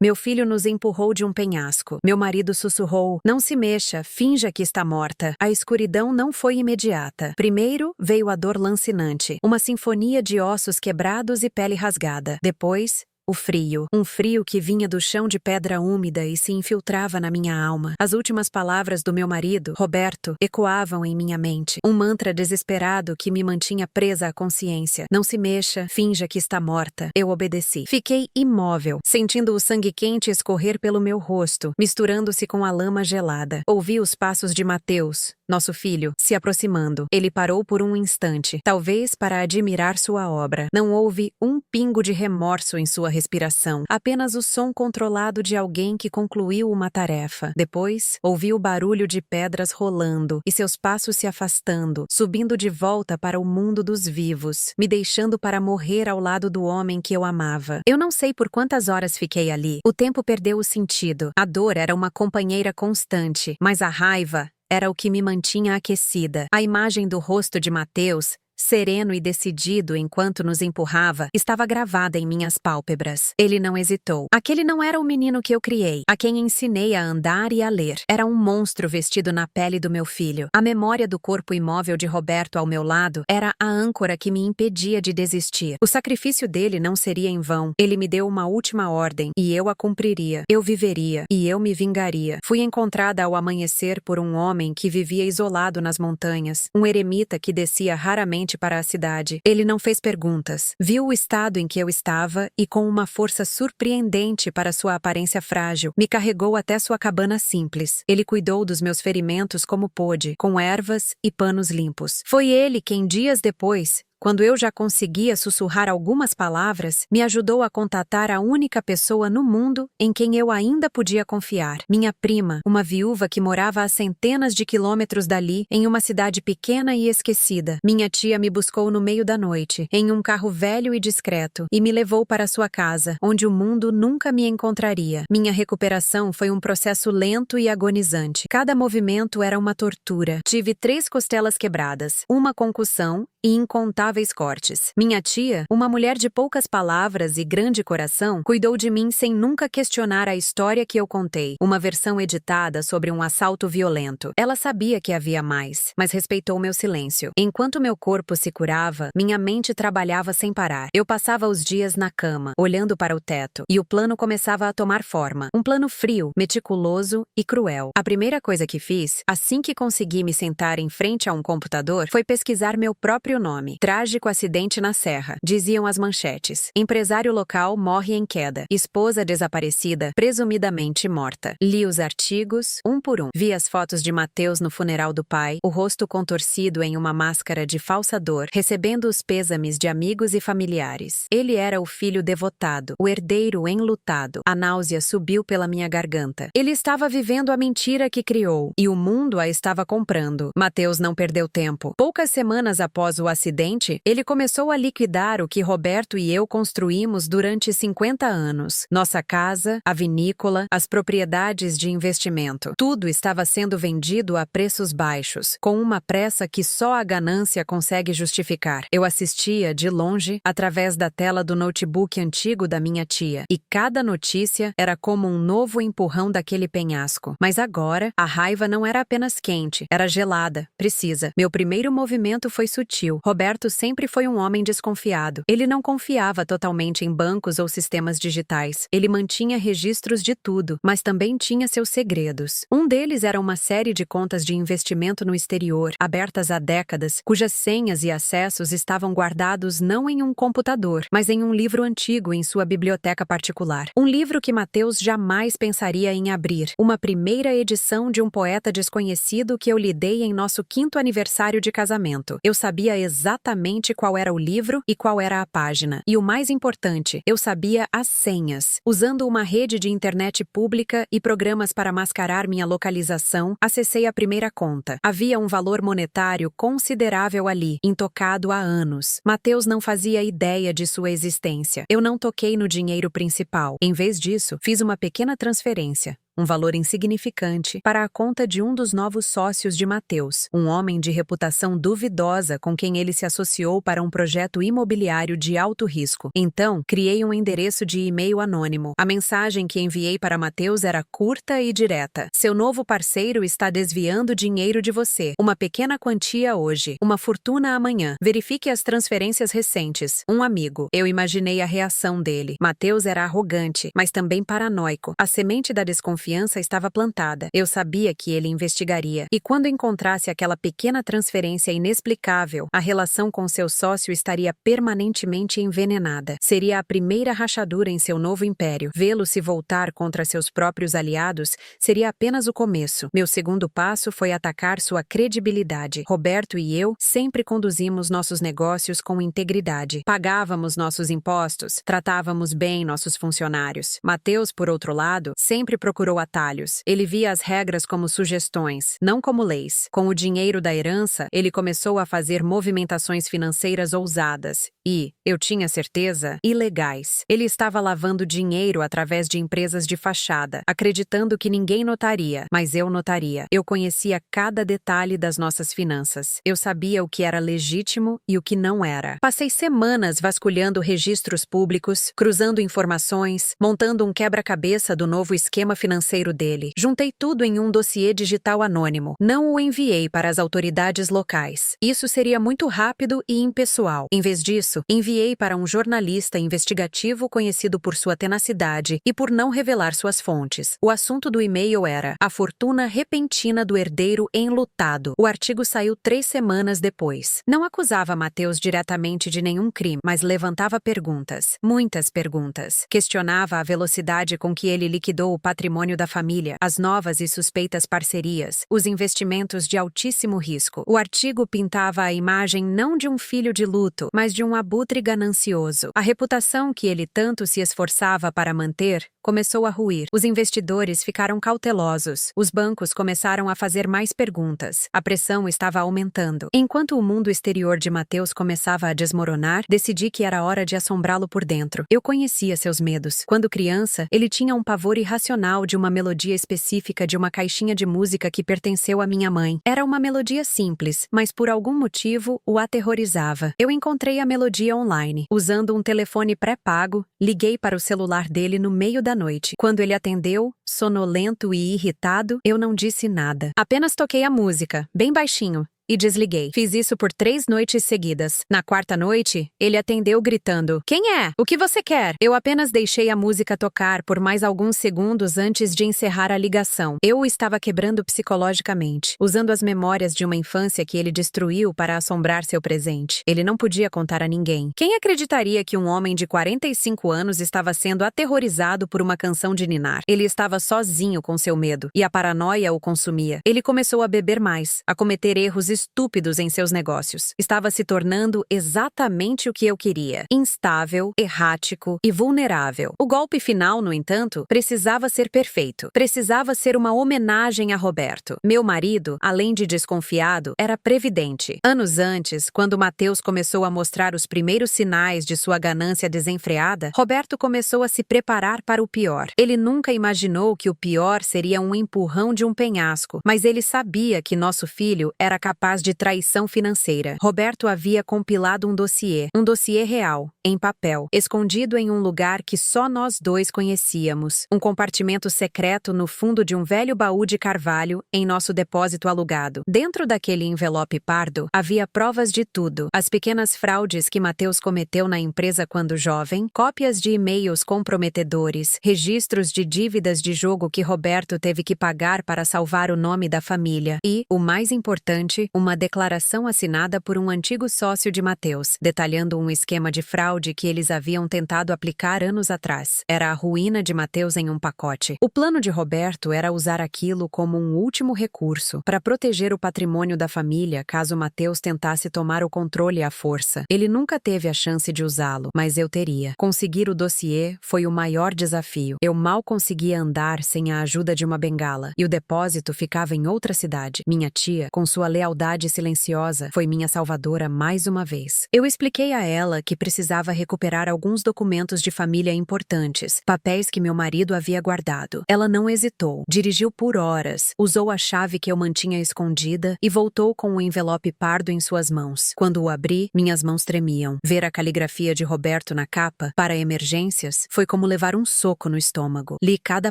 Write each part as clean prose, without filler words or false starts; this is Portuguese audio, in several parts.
Meu filho nos empurrou de um penhasco. Meu marido sussurrou: "Não se mexa, finja que está morta." A escuridão não foi imediata. Primeiro veio a dor lancinante, uma sinfonia de ossos quebrados e pele rasgada. Depois, o frio. Um frio que vinha do chão de pedra úmida e se infiltrava na minha alma. As últimas palavras do meu marido, Roberto, ecoavam em minha mente. Um mantra desesperado que me mantinha presa à consciência. Não se mexa, finja que está morta. Eu obedeci. Fiquei imóvel, sentindo o sangue quente escorrer pelo meu rosto, misturando-se com a lama gelada. Ouvi os passos de Mateus, nosso filho, se aproximando. Ele parou por um instante, talvez para admirar sua obra. Não houve um pingo de remorso em sua respiração, apenas o som controlado de alguém que concluiu uma tarefa. Depois, ouvi o barulho de pedras rolando e seus passos se afastando, subindo de volta para o mundo dos vivos, me deixando para morrer ao lado do homem que eu amava. Eu não sei por quantas horas fiquei ali. O tempo perdeu o sentido. A dor era uma companheira constante, mas a raiva era o que me mantinha aquecida. A imagem do rosto de Mateus, sereno e decidido enquanto nos empurrava, estava gravada em minhas pálpebras. Ele não hesitou. Aquele não era o menino que eu criei, a quem ensinei a andar e a ler. Era um monstro vestido na pele do meu filho. A memória do corpo imóvel de Roberto ao meu lado era a âncora que me impedia de desistir. O sacrifício dele não seria em vão. Ele me deu uma última ordem, e eu a cumpriria. Eu viveria, e eu me vingaria. Fui encontrada ao amanhecer por um homem que vivia isolado nas montanhas, um eremita que descia raramente para a cidade. Ele não fez perguntas. Viu o estado em que eu estava e, com uma força surpreendente para sua aparência frágil, me carregou até sua cabana simples. Ele cuidou dos meus ferimentos como pôde, com ervas e panos limpos. Foi ele quem, dias depois, quando eu já conseguia sussurrar algumas palavras, me ajudou a contatar a única pessoa no mundo em quem eu ainda podia confiar. Minha prima, uma viúva que morava a centenas de quilômetros dali, em uma cidade pequena e esquecida. Minha tia me buscou no meio da noite, em um carro velho e discreto, e me levou para sua casa, onde o mundo nunca me encontraria. Minha recuperação foi um processo lento e agonizante. Cada movimento era uma tortura. Tive 3 costelas quebradas, uma concussão e incontáveis cortes. Minha tia, uma mulher de poucas palavras e grande coração, cuidou de mim sem nunca questionar a história que eu contei, uma versão editada sobre um assalto violento. Ela sabia que havia mais, mas respeitou meu silêncio. Enquanto meu corpo se curava, minha mente trabalhava sem parar. Eu passava os dias na cama, olhando para o teto, e o plano começava a tomar forma. Um plano frio, meticuloso e cruel. A primeira coisa que fiz, assim que consegui me sentar em frente a um computador, foi pesquisar meu próprio nome. Trágico acidente na serra, diziam as manchetes. Empresário local morre em queda. Esposa desaparecida, presumidamente morta. Li os artigos, um por um. Vi as fotos de Mateus no funeral do pai, o rosto contorcido em uma máscara de falsa dor, recebendo os pêsames de amigos e familiares. Ele era o filho devotado, o herdeiro enlutado. A náusea subiu pela minha garganta. Ele estava vivendo a mentira que criou, e o mundo a estava comprando. Mateus não perdeu tempo. Poucas semanas após o acidente, ele começou a liquidar o que Roberto e eu construímos durante 50 anos. Nossa casa, a vinícola, as propriedades de investimento. Tudo estava sendo vendido a preços baixos, com uma pressa que só a ganância consegue justificar. Eu assistia, de longe, através da tela do notebook antigo da minha tia, e cada notícia era como um novo empurrão daquele penhasco. Mas agora, a raiva não era apenas quente, era gelada, precisa. Meu primeiro movimento foi sutil. Roberto sempre foi um homem desconfiado. Ele não confiava totalmente em bancos ou sistemas digitais. Ele mantinha registros de tudo, mas também tinha seus segredos. Um deles era uma série de contas de investimento no exterior, abertas há décadas, cujas senhas e acessos estavam guardados não em um computador, mas em um livro antigo em sua biblioteca particular. Um livro que Mateus jamais pensaria em abrir. Uma primeira edição de um poeta desconhecido que eu lhe dei em nosso 5º aniversário de casamento. Eu sabia exatamente qual era o livro e qual era a página. E o mais importante, eu sabia as senhas. Usando uma rede de internet pública e programas para mascarar minha localização, acessei a primeira conta. Havia um valor monetário considerável ali, intocado há anos. Mateus não fazia ideia de sua existência. Eu não toquei no dinheiro principal. Em vez disso, fiz uma pequena transferência. um valor insignificante, para a conta de um dos novos sócios de Mateus, um homem de reputação duvidosa com quem ele se associou para um projeto imobiliário de alto risco. Então, criei um endereço de e-mail anônimo. A mensagem que enviei para Mateus era curta e direta. Seu novo parceiro está desviando dinheiro de você. Uma pequena quantia hoje, uma fortuna amanhã. Verifique as transferências recentes. Um amigo. Eu imaginei a reação dele. Mateus era arrogante, mas também paranoico. A semente da desconfiança estava plantada. Eu sabia que ele investigaria. E quando encontrasse aquela pequena transferência inexplicável, a relação com seu sócio estaria permanentemente envenenada. Seria a primeira rachadura em seu novo império. Vê-lo se voltar contra seus próprios aliados seria apenas o começo. Meu segundo passo foi atacar sua credibilidade. Roberto e eu sempre conduzimos nossos negócios com integridade. Pagávamos nossos impostos, tratávamos bem nossos funcionários. Mateus, por outro lado, sempre procurou atalhos. Ele via as regras como sugestões, não como leis. Com o dinheiro da herança, ele começou a fazer movimentações financeiras ousadas e, eu tinha certeza, ilegais. Ele estava lavando dinheiro através de empresas de fachada, acreditando que ninguém notaria, mas eu notaria. Eu conhecia cada detalhe das nossas finanças. Eu sabia o que era legítimo e o que não era. Passei semanas vasculhando registros públicos, cruzando informações, montando um quebra-cabeça do novo esquema financeiro dele. Juntei tudo em um dossiê digital anônimo. Não o enviei para as autoridades locais. Isso seria muito rápido e impessoal. Em vez disso, enviei para um jornalista investigativo conhecido por sua tenacidade e por não revelar suas fontes. O assunto do e-mail era a fortuna repentina do herdeiro enlutado. O artigo saiu 3 semanas depois. Não acusava Mateus diretamente de nenhum crime, mas levantava perguntas. Muitas perguntas. Questionava a velocidade com que ele liquidou o patrimônio da família, as novas e suspeitas parcerias, os investimentos de altíssimo risco. O artigo pintava a imagem não de um filho de luto, mas de um abutre ganancioso. A reputação que ele tanto se esforçava para manter começou a ruir. Os investidores ficaram cautelosos. Os bancos começaram a fazer mais perguntas. A pressão estava aumentando. Enquanto o mundo exterior de Mateus começava a desmoronar, decidi que era hora de assombrá-lo por dentro. Eu conhecia seus medos. Quando criança, ele tinha um pavor irracional de uma melodia específica de uma caixinha de música que pertenceu à minha mãe. Era uma melodia simples, mas por algum motivo o aterrorizava. Eu encontrei a melodia online. Usando um telefone pré-pago, liguei para o celular dele no meio da noite. Quando ele atendeu, sonolento e irritado, eu não disse nada. Apenas toquei a música, bem baixinho, e desliguei. Fiz isso por 3 noites seguidas. Na 4ª noite, ele atendeu gritando: "Quem é? O que você quer?" Eu apenas deixei a música tocar por mais alguns segundos antes de encerrar a ligação. Eu o estava quebrando psicologicamente, usando as memórias de uma infância que ele destruiu para assombrar seu presente. Ele não podia contar a ninguém. Quem acreditaria que um homem de 45 anos estava sendo aterrorizado por uma canção de ninar? Ele estava sozinho com seu medo, e a paranoia o consumia. Ele começou a beber mais, a cometer erros estúpidos em seus negócios. Estava se tornando exatamente o que eu queria: instável, errático e vulnerável. O golpe final, no entanto, precisava ser perfeito. Precisava ser uma homenagem a Roberto. Meu marido, além de desconfiado, era previdente. Anos antes, quando Mateus começou a mostrar os primeiros sinais de sua ganância desenfreada, Roberto começou a se preparar para o pior. Ele nunca imaginou que o pior seria um empurrão de um penhasco, mas ele sabia que nosso filho era capaz de traição financeira. Roberto havia compilado um dossiê real, em papel, escondido em um lugar que só nós dois conhecíamos, um compartimento secreto no fundo de um velho baú de carvalho em nosso depósito alugado. Dentro daquele envelope pardo, havia provas de tudo: as pequenas fraudes que Mateus cometeu na empresa quando jovem, cópias de e-mails comprometedores, registros de dívidas de jogo que Roberto teve que pagar para salvar o nome da família e, o mais importante, uma declaração assinada por um antigo sócio de Mateus, detalhando um esquema de fraude que eles haviam tentado aplicar anos atrás. Era a ruína de Mateus em um pacote. O plano de Roberto era usar aquilo como um último recurso para proteger o patrimônio da família caso Mateus tentasse tomar o controle à força. Ele nunca teve a chance de usá-lo, mas eu teria. Conseguir o dossiê foi o maior desafio. Eu mal conseguia andar sem a ajuda de uma bengala, e o depósito ficava em outra cidade. Minha tia, com sua lealdade saudade silenciosa foi minha salvadora mais uma vez. Eu expliquei a ela que precisava recuperar alguns documentos de família importantes, papéis que meu marido havia guardado. Ela não hesitou, dirigiu por horas, usou a chave que eu mantinha escondida e voltou com um envelope pardo em suas mãos. Quando o abri, minhas mãos tremiam. Ver a caligrafia de Roberto na capa, para emergências, foi como levar um soco no estômago. Li cada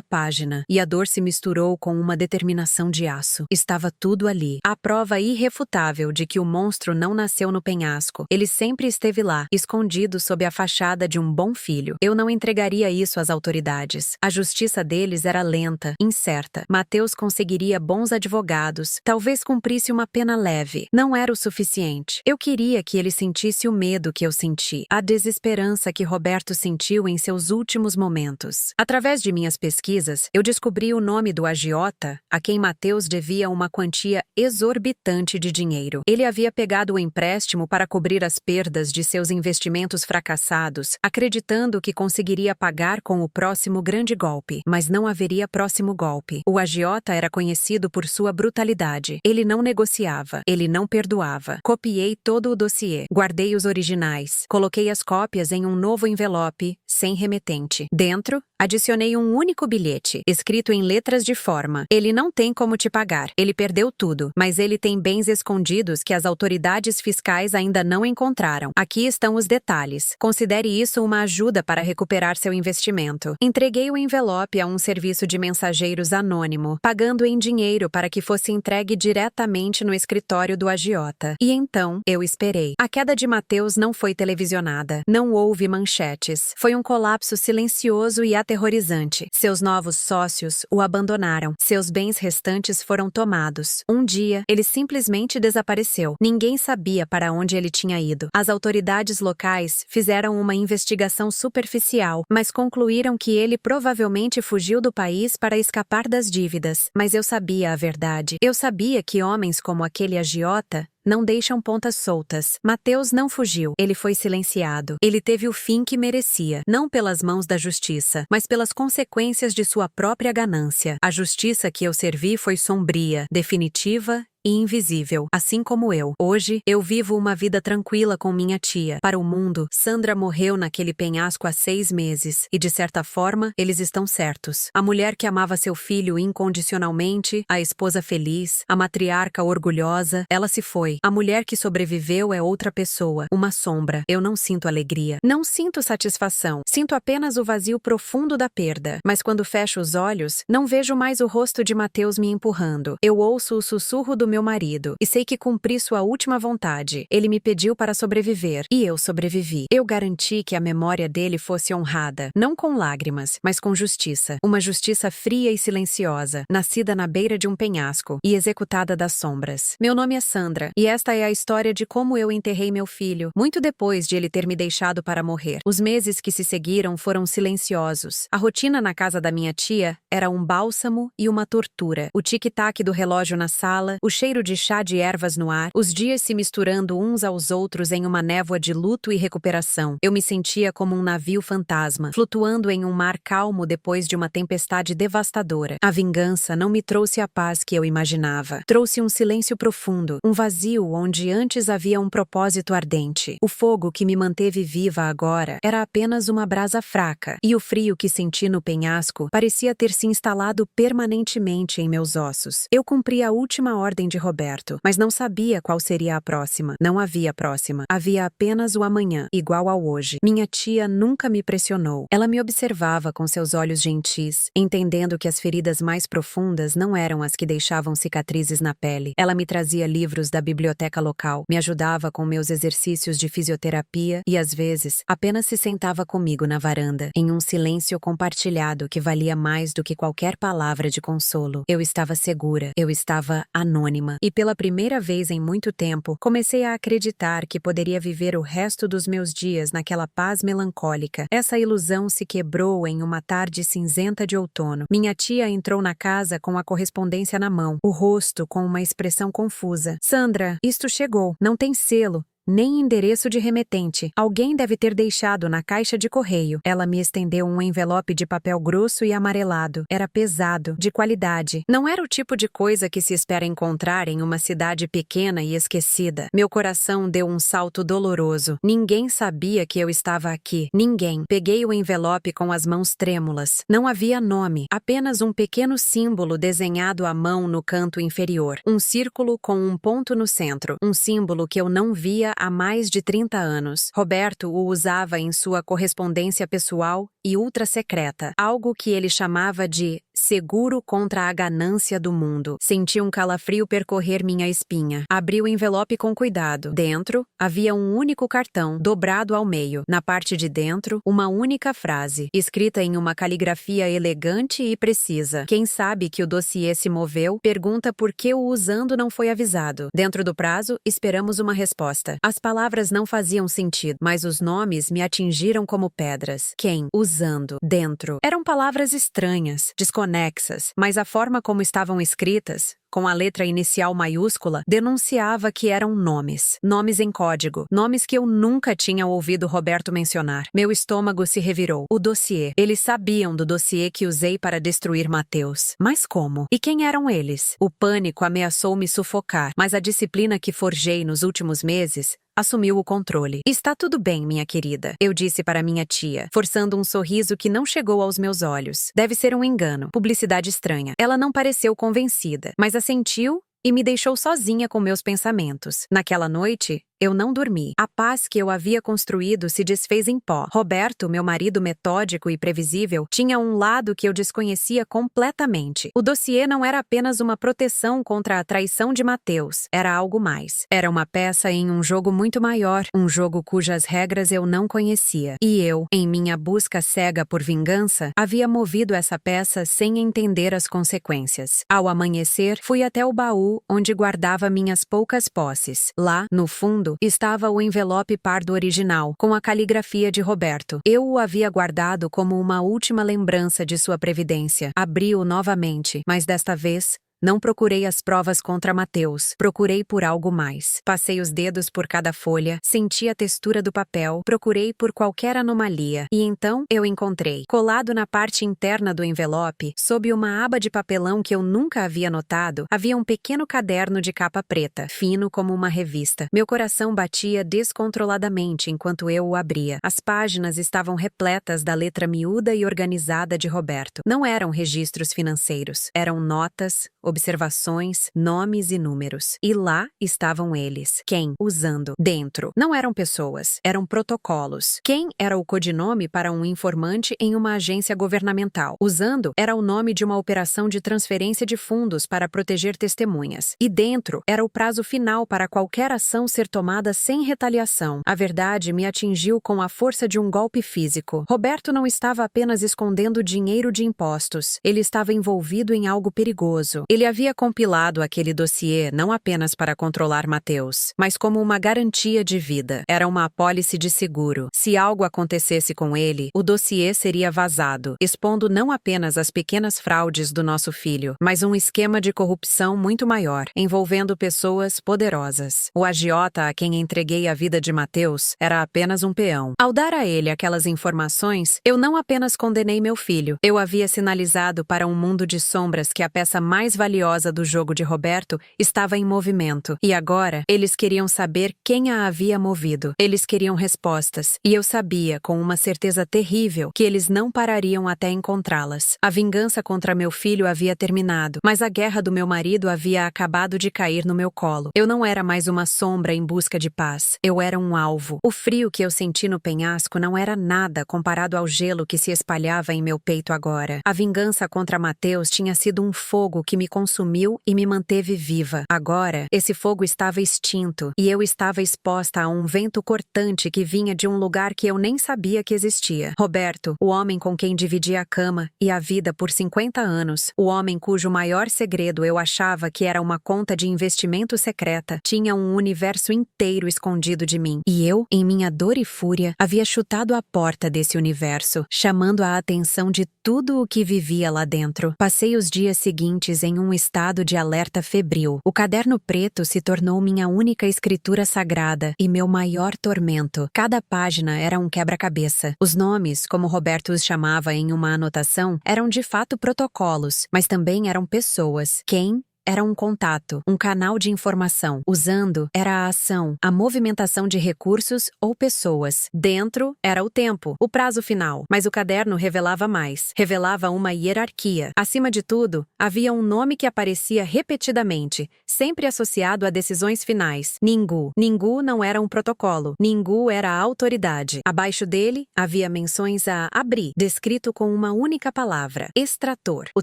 página e a dor se misturou com uma determinação de aço. Estava tudo ali. A prova irrefutável de que o monstro não nasceu no penhasco. Ele sempre esteve lá, escondido sob a fachada de um bom filho. Eu não entregaria isso às autoridades. A justiça deles era lenta, incerta. Mateus conseguiria bons advogados, talvez cumprisse uma pena leve. Não era o suficiente. Eu queria que ele sentisse o medo que eu senti, a desesperança que Roberto sentiu em seus últimos momentos. Através de minhas pesquisas, eu descobri o nome do agiota, a quem Mateus devia uma quantia exorbitante de dinheiro. Ele havia pegado o empréstimo para cobrir as perdas de seus investimentos fracassados, acreditando que conseguiria pagar com o próximo grande golpe. Mas não haveria próximo golpe. O agiota era conhecido por sua brutalidade. Ele não negociava. Ele não perdoava. Copiei todo o dossiê. Guardei os originais. Coloquei as cópias em um novo envelope, sem remetente. Dentro, adicionei um único bilhete, escrito em letras de forma. Ele não tem como te pagar. Ele perdeu tudo, mas ele tem bens escondidos que as autoridades fiscais ainda não encontraram. Aqui estão os detalhes. Considere isso uma ajuda para recuperar seu investimento. Entreguei o envelope a um serviço de mensageiros anônimo, pagando em dinheiro para que fosse entregue diretamente no escritório do agiota. E então, eu esperei. A queda de Mateus não foi televisionada. Não houve manchetes. Foi um colapso silencioso e aterrorizante. Seus novos sócios o abandonaram. Seus bens restantes foram tomados. Um dia, ele simplesmente desapareceu. Ninguém sabia para onde ele tinha ido. As autoridades locais fizeram uma investigação superficial, mas concluíram que ele provavelmente fugiu do país para escapar das dívidas. Mas eu sabia a verdade. Eu sabia que homens como aquele agiota não deixam pontas soltas. Mateus não fugiu. Ele foi silenciado. Ele teve o fim que merecia, não pelas mãos da justiça, mas pelas consequências de sua própria ganância. A justiça que eu servi foi sombria, definitiva e invisível, assim como eu. Hoje, eu vivo uma vida tranquila com minha tia. Para o mundo, Sandra morreu naquele penhasco há 6 meses, e de certa forma, eles estão certos. A mulher que amava seu filho incondicionalmente, a esposa feliz, a matriarca orgulhosa, ela se foi. A mulher que sobreviveu é outra pessoa, uma sombra. Eu não sinto alegria. Não sinto satisfação. Sinto apenas o vazio profundo da perda. Mas quando fecho os olhos, não vejo mais o rosto de Mateus me empurrando. Eu ouço o sussurro do meu marido, e sei que cumpri sua última vontade. Ele me pediu para sobreviver, e eu sobrevivi. Eu garanti que a memória dele fosse honrada, não com lágrimas, mas com justiça. Uma justiça fria e silenciosa, nascida na beira de um penhasco, e executada das sombras. Meu nome é Sandra, e esta é a história de como eu enterrei meu filho, muito depois de ele ter me deixado para morrer. Os meses que se seguiram foram silenciosos. A rotina na casa da minha tia era um bálsamo e uma tortura. O tic-tac do relógio na sala, o cheiro de chá de ervas no ar, os dias se misturando uns aos outros em uma névoa de luto e recuperação. Eu me sentia como um navio fantasma, flutuando em um mar calmo depois de uma tempestade devastadora. A vingança não me trouxe a paz que eu imaginava. Trouxe um silêncio profundo, um vazio onde antes havia um propósito ardente. O fogo que me manteve viva agora era apenas uma brasa fraca, e o frio que senti no penhasco parecia ter se instalado permanentemente em meus ossos. Eu cumpri a última ordem de Roberto, mas não sabia qual seria a próxima. Não havia próxima. Havia apenas o amanhã, igual ao hoje. Minha tia nunca me pressionou. Ela me observava com seus olhos gentis, entendendo que as feridas mais profundas não eram as que deixavam cicatrizes na pele. Ela me trazia livros da biblioteca local, me ajudava com meus exercícios de fisioterapia e, às vezes, apenas se sentava comigo na varanda, em um silêncio compartilhado que valia mais do que qualquer palavra de consolo. Eu estava segura. Eu estava anônima. E pela primeira vez em muito tempo, comecei a acreditar que poderia viver o resto dos meus dias naquela paz melancólica. Essa ilusão se quebrou em uma tarde cinzenta de outono. Minha tia entrou na casa com a correspondência na mão, o rosto com uma expressão confusa. Sandra, isto chegou. Não tem selo, nem endereço de remetente. Alguém deve ter deixado na caixa de correio. Ela me estendeu um envelope de papel grosso e amarelado. Era pesado, de qualidade. Não era o tipo de coisa que se espera encontrar em uma cidade pequena e esquecida. Meu coração deu um salto doloroso. Ninguém sabia que eu estava aqui. Ninguém. Peguei o envelope com as mãos trêmulas. Não havia nome, apenas um pequeno símbolo desenhado à mão no canto inferior. Um círculo com um ponto no centro. Um símbolo que eu não via há mais de 30 anos. Roberto o usava em sua correspondência pessoal e ultra secreta. Algo que ele chamava de seguro contra a ganância do mundo. Senti um calafrio percorrer minha espinha. Abri o envelope com cuidado. Dentro, havia um único cartão, dobrado ao meio. Na parte de dentro, uma única frase, escrita em uma caligrafia elegante e precisa. Quem sabe que o dossiê se moveu, pergunta por que o usando não foi avisado. Dentro do prazo, esperamos uma resposta. As palavras não faziam sentido, mas os nomes me atingiram como pedras. Quem? Usando. Dentro. Eram palavras estranhas, desconexas, mas a forma como estavam escritas, com a letra inicial maiúscula, denunciava que eram nomes. Nomes em código. Nomes que eu nunca tinha ouvido Roberto mencionar. Meu estômago se revirou. O dossiê. Eles sabiam do dossiê que usei para destruir Mateus. Mas como? E quem eram eles? O pânico ameaçou me sufocar, mas a disciplina que forjei nos últimos meses assumiu o controle. Está tudo bem, minha querida, eu disse para minha tia, forçando um sorriso que não chegou aos meus olhos. Deve ser um engano. Publicidade estranha. Ela não pareceu convencida, mas assentiu e me deixou sozinha com meus pensamentos. Naquela noite, eu não dormi. A paz que eu havia construído se desfez em pó. Roberto, meu marido metódico e previsível, tinha um lado que eu desconhecia completamente. O dossiê não era apenas uma proteção contra a traição de Mateus. Era algo mais. Era uma peça em um jogo muito maior, um jogo cujas regras eu não conhecia. E eu, em minha busca cega por vingança, havia movido essa peça sem entender as consequências. Ao amanhecer, fui até o baú onde guardava minhas poucas posses. Lá, no fundo, estava o envelope pardo original, com a caligrafia de Roberto. Eu o havia guardado como uma última lembrança de sua previdência. Abri-o novamente, mas desta vez não procurei as provas contra Mateus, procurei por algo mais. Passei os dedos por cada folha, senti a textura do papel, procurei por qualquer anomalia. E então eu encontrei. Colado na parte interna do envelope, sob uma aba de papelão que eu nunca havia notado, havia um pequeno caderno de capa preta, fino como uma revista. Meu coração batia descontroladamente enquanto eu o abria. As páginas estavam repletas da letra miúda e organizada de Roberto. Não eram registros financeiros, eram notas, observações, nomes e números. E lá estavam eles. Quem? Usando. Dentro. Não eram pessoas, eram protocolos. Quem era o codinome para um informante em uma agência governamental. Usando era o nome de uma operação de transferência de fundos para proteger testemunhas. E dentro era o prazo final para qualquer ação ser tomada sem retaliação. A verdade me atingiu com a força de um golpe físico. Roberto não estava apenas escondendo dinheiro de impostos. Ele estava envolvido em algo perigoso. Ele havia compilado aquele dossiê não apenas para controlar Mateus, mas como uma garantia de vida. Era uma apólice de seguro. Se algo acontecesse com ele, o dossiê seria vazado, expondo não apenas as pequenas fraudes do nosso filho, mas um esquema de corrupção muito maior, envolvendo pessoas poderosas. O agiota a quem entreguei a vida de Mateus era apenas um peão. Ao dar a ele aquelas informações, eu não apenas condenei meu filho, eu havia sinalizado para um mundo de sombras que a peça mais valiosa do jogo de Roberto estava em movimento. E agora, eles queriam saber quem a havia movido. Eles queriam respostas. E eu sabia, com uma certeza terrível, que eles não parariam até encontrá-las. A vingança contra meu filho havia terminado, mas a guerra do meu marido havia acabado de cair no meu colo. Eu não era mais uma sombra em busca de paz. Eu era um alvo. O frio que eu senti no penhasco não era nada comparado ao gelo que se espalhava em meu peito agora. A vingança contra Mateus tinha sido um fogo que me consumiu e me manteve viva. Agora, esse fogo estava extinto e eu estava exposta a um vento cortante que vinha de um lugar que eu nem sabia que existia. Roberto, o homem com quem dividia a cama e a vida por 50 anos, o homem cujo maior segredo eu achava que era uma conta de investimento secreta, tinha um universo inteiro escondido de mim. E eu, em minha dor e fúria, havia chutado a porta desse universo, chamando a atenção de tudo o que vivia lá dentro. Passei os dias seguintes em um um estado de alerta febril. O caderno preto se tornou minha única escritura sagrada e meu maior tormento. Cada página era um quebra-cabeça. Os nomes, como Roberto os chamava em uma anotação, eram de fato protocolos, mas também eram pessoas. Quem era um contato, um canal de informação. Usando era a ação, a movimentação de recursos ou pessoas. Dentro era o tempo, o prazo final. Mas o caderno revelava mais. Revelava uma hierarquia. Acima de tudo, havia um nome que aparecia repetidamente, sempre associado a decisões finais. Ningu. Ningu não era um protocolo. Ningu era a autoridade. Abaixo dele, havia menções a Abri, descrito com uma única palavra: extrator. O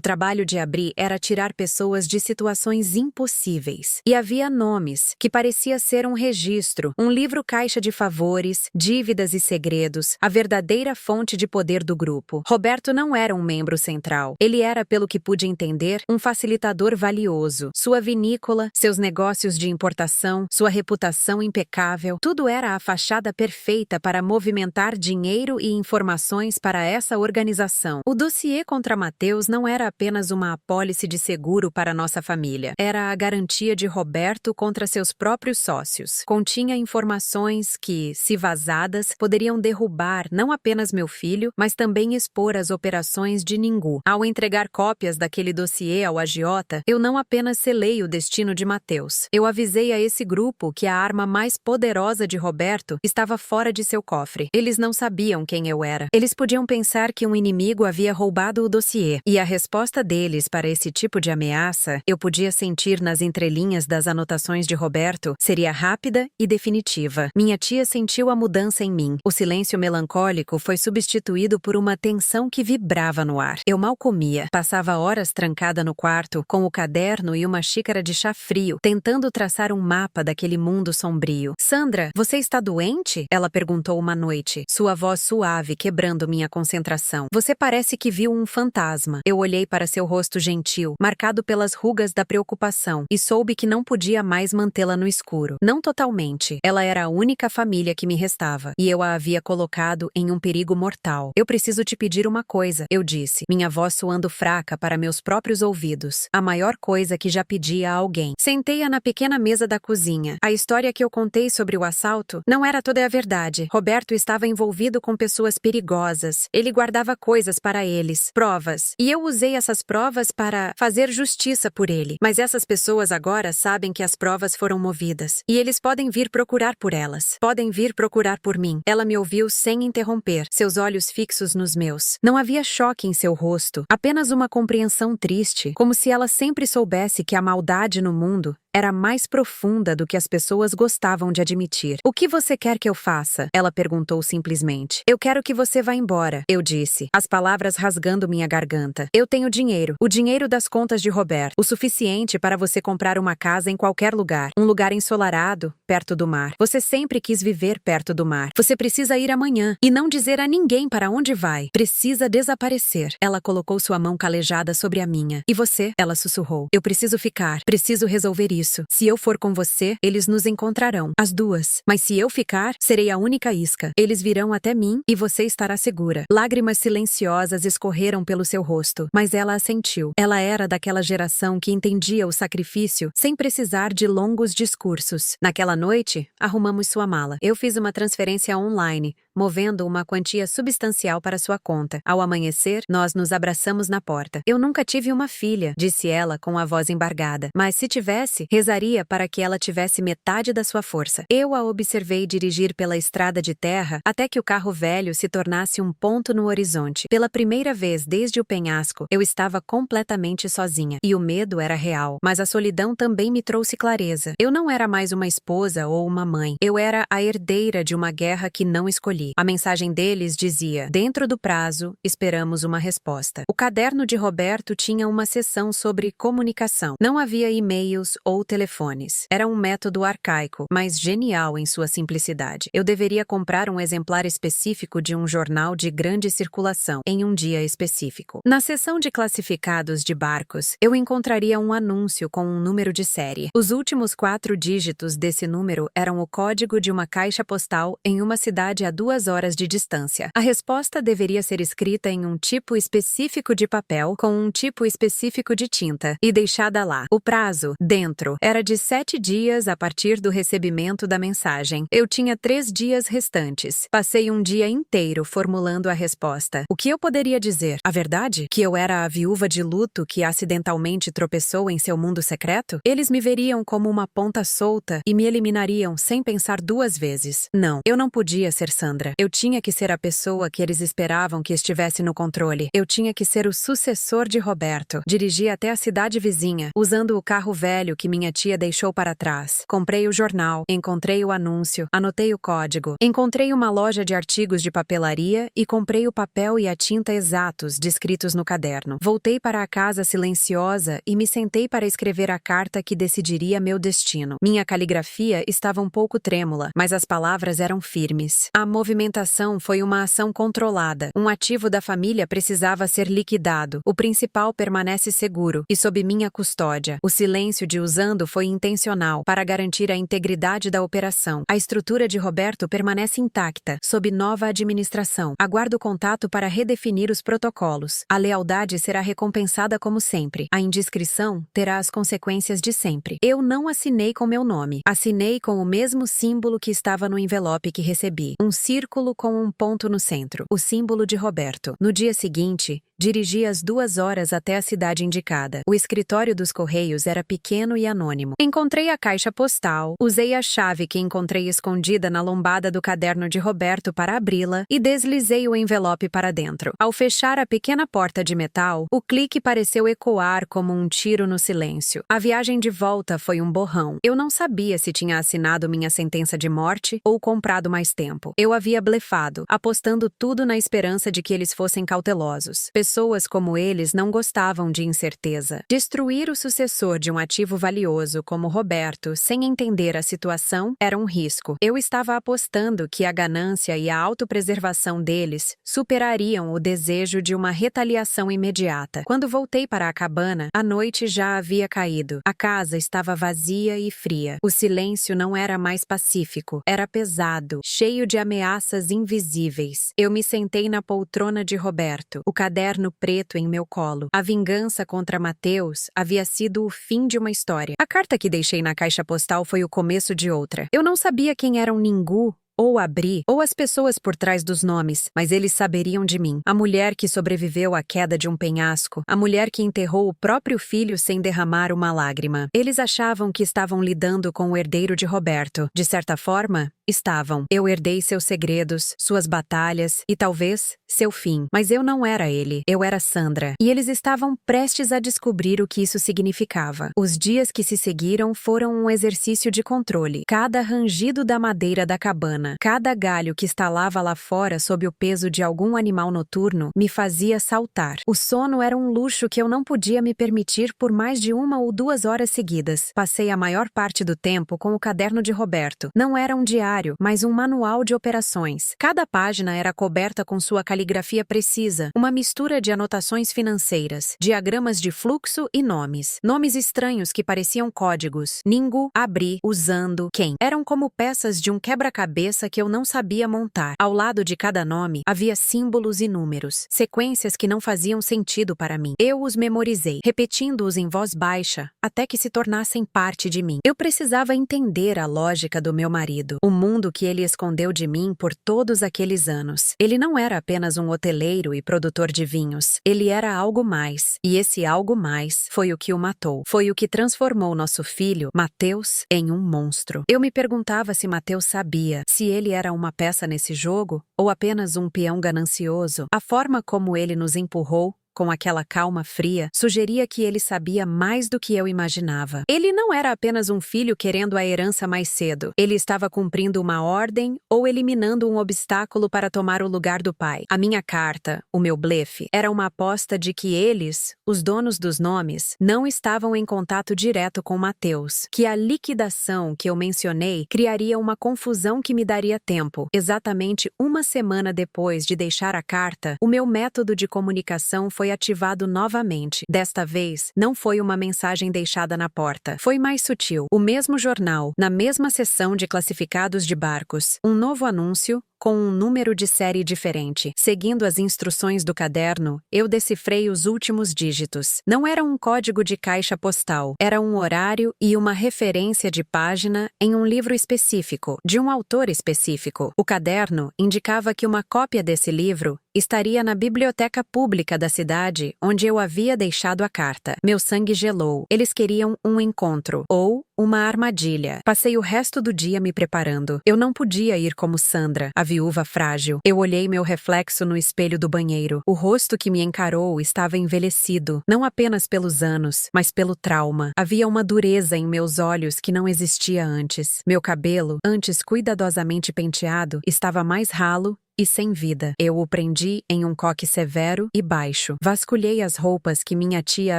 trabalho de Abri era tirar pessoas de situações impossíveis. E havia nomes, que parecia ser um registro, um livro-caixa de favores, dívidas e segredos, a verdadeira fonte de poder do grupo. Roberto não era um membro central. Ele era, pelo que pude entender, um facilitador valioso. Sua vinícola, seus negócios de importação, sua reputação impecável, tudo era a fachada perfeita para movimentar dinheiro e informações para essa organização. O dossiê contra Mateus não era apenas uma apólice de seguro para nossa família. Era a garantia de Roberto contra seus próprios sócios. Continha informações que, se vazadas, poderiam derrubar não apenas meu filho, mas também expor as operações de Ningu. Ao entregar cópias daquele dossiê ao agiota, eu não apenas selei o destino de Mateus. Eu avisei a esse grupo que a arma mais poderosa de Roberto estava fora de seu cofre. Eles não sabiam quem eu era. Eles podiam pensar que um inimigo havia roubado o dossiê. E a resposta deles para esse tipo de ameaça, eu podia sentir nas entrelinhas das anotações de Roberto, seria rápida e definitiva. Minha tia sentiu a mudança em mim. O silêncio melancólico foi substituído por uma tensão que vibrava no ar. Eu mal comia. Passava horas trancada no quarto, com o caderno e uma xícara de chá frio, tentando traçar um mapa daquele mundo sombrio. Sandra, você está doente? Ela perguntou uma noite, sua voz suave quebrando minha concentração. Você parece que viu um fantasma. Eu olhei para seu rosto gentil, marcado pelas rugas da preocupação, e soube que não podia mais mantê-la no escuro. Não totalmente. Ela era a única família que me restava, e eu a havia colocado em um perigo mortal. Eu preciso te pedir uma coisa, eu disse, minha voz soando fraca para meus próprios ouvidos. A maior coisa que já pedi a alguém. Sentei-a na pequena mesa da cozinha. A história que eu contei sobre o assalto não era toda a verdade. Roberto estava envolvido com pessoas perigosas. Ele guardava coisas para eles, provas. E eu usei essas provas para fazer justiça por ele. Mas essas pessoas agora sabem que as provas foram movidas. E eles podem vir procurar por elas. Podem vir procurar por mim. Ela me ouviu sem interromper, seus olhos fixos nos meus. Não havia choque em seu rosto, apenas uma compreensão triste, como se ela sempre soubesse que a maldade no mundo era mais profunda do que as pessoas gostavam de admitir. O que você quer que eu faça? Ela perguntou simplesmente. Eu quero que você vá embora, eu disse, as palavras rasgando minha garganta. Eu tenho dinheiro, o dinheiro das contas de Roberto, o suficiente para você comprar uma casa em qualquer lugar, um lugar ensolarado, perto do mar. Você sempre quis viver perto do mar. Você precisa ir amanhã e não dizer a ninguém para onde vai. Precisa desaparecer. Ela colocou sua mão calejada sobre a minha. E você? Ela sussurrou. Eu preciso ficar. Preciso resolver isso. Se eu for com você, eles nos encontrarão, as duas. Mas se eu ficar, serei a única isca. Eles virão até mim e você estará segura. Lágrimas silenciosas escorreram pelo seu rosto, mas ela assentiu. Ela era daquela geração que entendia o sacrifício sem precisar de longos discursos. Naquela noite, arrumamos sua mala. Eu fiz uma transferência online, movendo uma quantia substancial para sua conta. Ao amanhecer, nós nos abraçamos na porta. Eu nunca tive uma filha, disse ela com a voz embargada. Mas se tivesse, rezaria para que ela tivesse metade da sua força. Eu a observei dirigir pela estrada de terra até que o carro velho se tornasse um ponto no horizonte. Pela primeira vez desde o penhasco, eu estava completamente sozinha. E o medo era real, mas a solidão também me trouxe clareza. Eu não era mais uma esposa ou uma mãe. Eu era a herdeira de uma guerra que não escolhi. A mensagem deles dizia: dentro do prazo, esperamos uma resposta. O caderno de Roberto tinha uma seção sobre comunicação. Não havia e-mails ou telefones. Era um método arcaico, mas genial em sua simplicidade. Eu deveria comprar um exemplar específico de um jornal de grande circulação, em um dia específico. Na seção de classificados de barcos, eu encontraria um anúncio com um número de série. Os últimos 4 dígitos desse número eram o código de uma caixa postal em uma cidade a 2 2 horas de distância. A resposta deveria ser escrita em um tipo específico de papel com um tipo específico de tinta e deixada lá. O prazo, dentro, era de 7 dias a partir do recebimento da mensagem. Eu tinha 3 dias restantes. Passei um dia inteiro formulando a resposta. O que eu poderia dizer? A verdade? Que eu era a viúva de luto que acidentalmente tropeçou em seu mundo secreto? Eles me veriam como uma ponta solta e me eliminariam sem pensar 2 vezes. Não, eu não podia ser Sandra. Eu tinha que ser a pessoa que eles esperavam que estivesse no controle. Eu tinha que ser o sucessor de Roberto. Dirigi até a cidade vizinha, usando o carro velho que minha tia deixou para trás. Comprei o jornal, encontrei o anúncio, anotei o código. Encontrei uma loja de artigos de papelaria e comprei o papel e a tinta exatos descritos no caderno. Voltei para a casa silenciosa e me sentei para escrever a carta que decidiria meu destino. Minha caligrafia estava um pouco trêmula, mas as palavras eram firmes. A movimentação foi uma ação controlada. Um ativo da família precisava ser liquidado. O principal permanece seguro e sob minha custódia. O silêncio de usando foi intencional para garantir a integridade da operação. A estrutura de Roberto permanece intacta, sob nova administração. Aguardo contato para redefinir os protocolos. A lealdade será recompensada como sempre. A indiscrição terá as consequências de sempre. Eu não assinei com meu nome. Assinei com o mesmo símbolo que estava no envelope que recebi. Um círculo com um ponto no centro. O símbolo de Roberto. No dia seguinte, dirigi as 2 horas até a cidade indicada. O escritório dos Correios era pequeno e anônimo. Encontrei a caixa postal, usei a chave que encontrei escondida na lombada do caderno de Roberto para abri-la e deslizei o envelope para dentro. Ao fechar a pequena porta de metal, o clique pareceu ecoar como um tiro no silêncio. A viagem de volta foi um borrão. Eu não sabia se tinha assinado minha sentença de morte ou comprado mais tempo. Eu havia blefado, apostando tudo na esperança de que eles fossem cautelosos. Pessoas como eles não gostavam de incerteza. Destruir o sucessor de um ativo valioso como Roberto, sem entender a situação, era um risco. Eu estava apostando que a ganância e a autopreservação deles superariam o desejo de uma retaliação imediata. Quando voltei para a cabana, a noite já havia caído. A casa estava vazia e fria. O silêncio não era mais pacífico, era pesado, cheio de ameaças invisíveis. Eu me sentei na poltrona de Roberto, o caderno preto em meu colo. A vingança contra Mateus havia sido o fim de uma história. A carta que deixei na caixa postal foi o começo de outra. Eu não sabia quem eram Ningu, ou Abri, ou as pessoas por trás dos nomes, mas eles saberiam de mim. A mulher que sobreviveu à queda de um penhasco, a mulher que enterrou o próprio filho sem derramar uma lágrima. Eles achavam que estavam lidando com o herdeiro de Roberto. De certa forma, estavam. Eu herdei seus segredos, suas batalhas e talvez seu fim. Mas eu não era ele. Eu era Sandra. E eles estavam prestes a descobrir o que isso significava. Os dias que se seguiram foram um exercício de controle. Cada rangido da madeira da cabana, cada galho que estalava lá fora sob o peso de algum animal noturno me fazia saltar. O sono era um luxo que eu não podia me permitir por mais de 1 ou 2 horas seguidas. Passei a maior parte do tempo com o caderno de Roberto. Não era um diário, mas um manual de operações. Cada página era coberta com sua caligrafia precisa, uma mistura de anotações financeiras, diagramas de fluxo e nomes. Nomes estranhos que pareciam códigos. Ningu, Abri, Usando, Quem. Eram como peças de um quebra-cabeça que eu não sabia montar. Ao lado de cada nome, havia símbolos e números, sequências que não faziam sentido para mim. Eu os memorizei, repetindo-os em voz baixa, até que se tornassem parte de mim. Eu precisava entender a lógica do meu marido, o mundo que ele escondeu de mim por todos aqueles anos. Ele não era apenas um hoteleiro e produtor de vinhos. Ele era algo mais, e esse algo mais foi o que o matou. Foi o que transformou nosso filho, Mateus, em um monstro. Eu me perguntava se Mateus sabia, se ele era uma peça nesse jogo, ou apenas um peão ganancioso. A forma como ele nos empurrou, com aquela calma fria, sugeria que ele sabia mais do que eu imaginava. Ele não era apenas um filho querendo a herança mais cedo. Ele estava cumprindo uma ordem ou eliminando um obstáculo para tomar o lugar do pai. A minha carta, o meu blefe, era uma aposta de que eles, os donos dos nomes, não estavam em contato direto com Mateus, que a liquidação que eu mencionei criaria uma confusão que me daria tempo. Exatamente 1 semana depois de deixar a carta, o meu método de comunicação foi ativado novamente. Desta vez, não foi uma mensagem deixada na porta. Foi mais sutil. O mesmo jornal, na mesma seção de classificados de barcos. Um novo anúncio, com um número de série diferente. Seguindo as instruções do caderno, eu decifrei os últimos dígitos. Não era um código de caixa postal, era um horário e uma referência de página em um livro específico, de um autor específico. O caderno indicava que uma cópia desse livro estaria na biblioteca pública da cidade onde eu havia deixado a carta. Meu sangue gelou. Eles queriam um encontro, ou uma armadilha. Passei o resto do dia me preparando. Eu não podia ir como Sandra, a viúva frágil. Eu olhei meu reflexo no espelho do banheiro. O rosto que me encarou estava envelhecido, não apenas pelos anos, mas pelo trauma. Havia uma dureza em meus olhos que não existia antes. Meu cabelo, antes cuidadosamente penteado, estava mais ralo e sem vida. Eu o prendi em um coque severo e baixo. Vasculhei as roupas que minha tia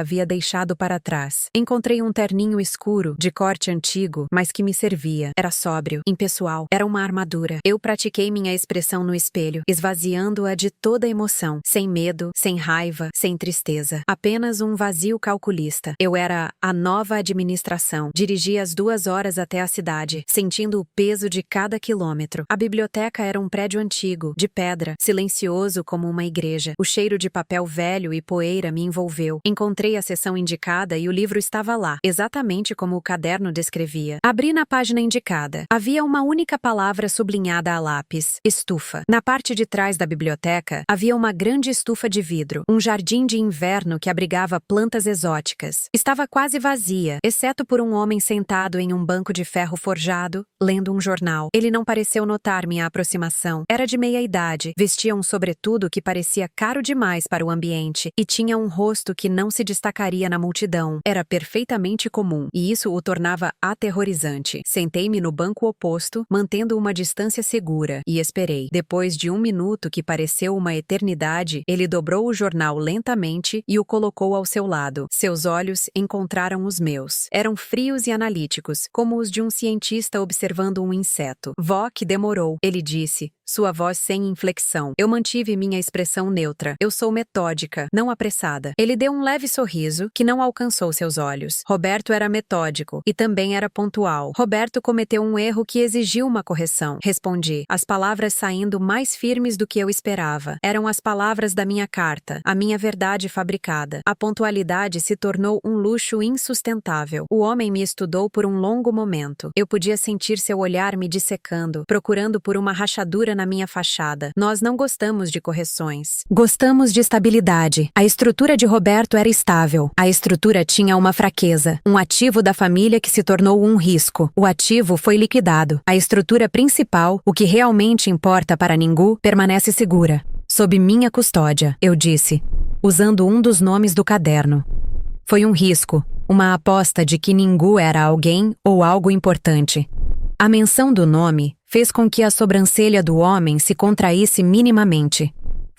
havia deixado para trás. Encontrei um terninho escuro, de corte antigo, mas que me servia. Era sóbrio, impessoal, era uma armadura. Eu pratiquei minha expressão no espelho, esvaziando-a de toda emoção, sem medo, sem raiva, sem tristeza. Apenas um vazio calculista. Eu era a nova administração. Dirigi as 2 horas até a cidade, sentindo o peso de cada quilômetro. A biblioteca era um prédio antigo, de pedra, silencioso como uma igreja. O cheiro de papel velho e poeira me envolveu. Encontrei a seção indicada e o livro estava lá, exatamente como o caderno descrevia. Abri na página indicada. Havia uma única palavra sublinhada a lápis: estufa. Na parte de trás da biblioteca, havia uma grande estufa de vidro, um jardim de inverno que abrigava plantas exóticas. Estava quase vazia, exceto por um homem sentado em um banco de ferro forjado, lendo um jornal. Ele não pareceu notar minha aproximação. Era de meia idade, vestia um sobretudo que parecia caro demais para o ambiente e tinha um rosto que não se destacaria na multidão. Era perfeitamente comum, e isso o tornava aterrorizante. Sentei-me no banco oposto, mantendo uma distância segura, e esperei. Depois de 1 minuto que pareceu uma eternidade, ele dobrou o jornal lentamente e o colocou ao seu lado. Seus olhos encontraram os meus. Eram frios e analíticos, como os de um cientista observando um inseto. Vok demorou. Ele disse, sua voz sem inflexão. Eu mantive minha expressão neutra. Eu sou metódica, não apressada. Ele deu um leve sorriso que não alcançou seus olhos. Roberto era metódico e também era pontual. Roberto cometeu um erro que exigiu uma correção. Respondi, as palavras saindo mais firmes do que eu esperava. Eram as palavras da minha carta, a minha verdade fabricada. A pontualidade se tornou um luxo insustentável. O homem me estudou por um longo momento. Eu podia sentir seu olhar me dissecando, procurando por uma rachadura na minha fachada. Nós não gostamos de correções. Gostamos de estabilidade. A estrutura de Roberto era estável. A estrutura tinha uma fraqueza, um ativo da família que se tornou um risco. O ativo foi liquidado. A estrutura principal, o que realmente importa para Ningu, permanece segura. Sob minha custódia, eu disse, usando um dos nomes do caderno. Foi um risco, uma aposta de que Ningu era alguém ou algo importante. A menção do nome fez com que a sobrancelha do homem se contraísse minimamente.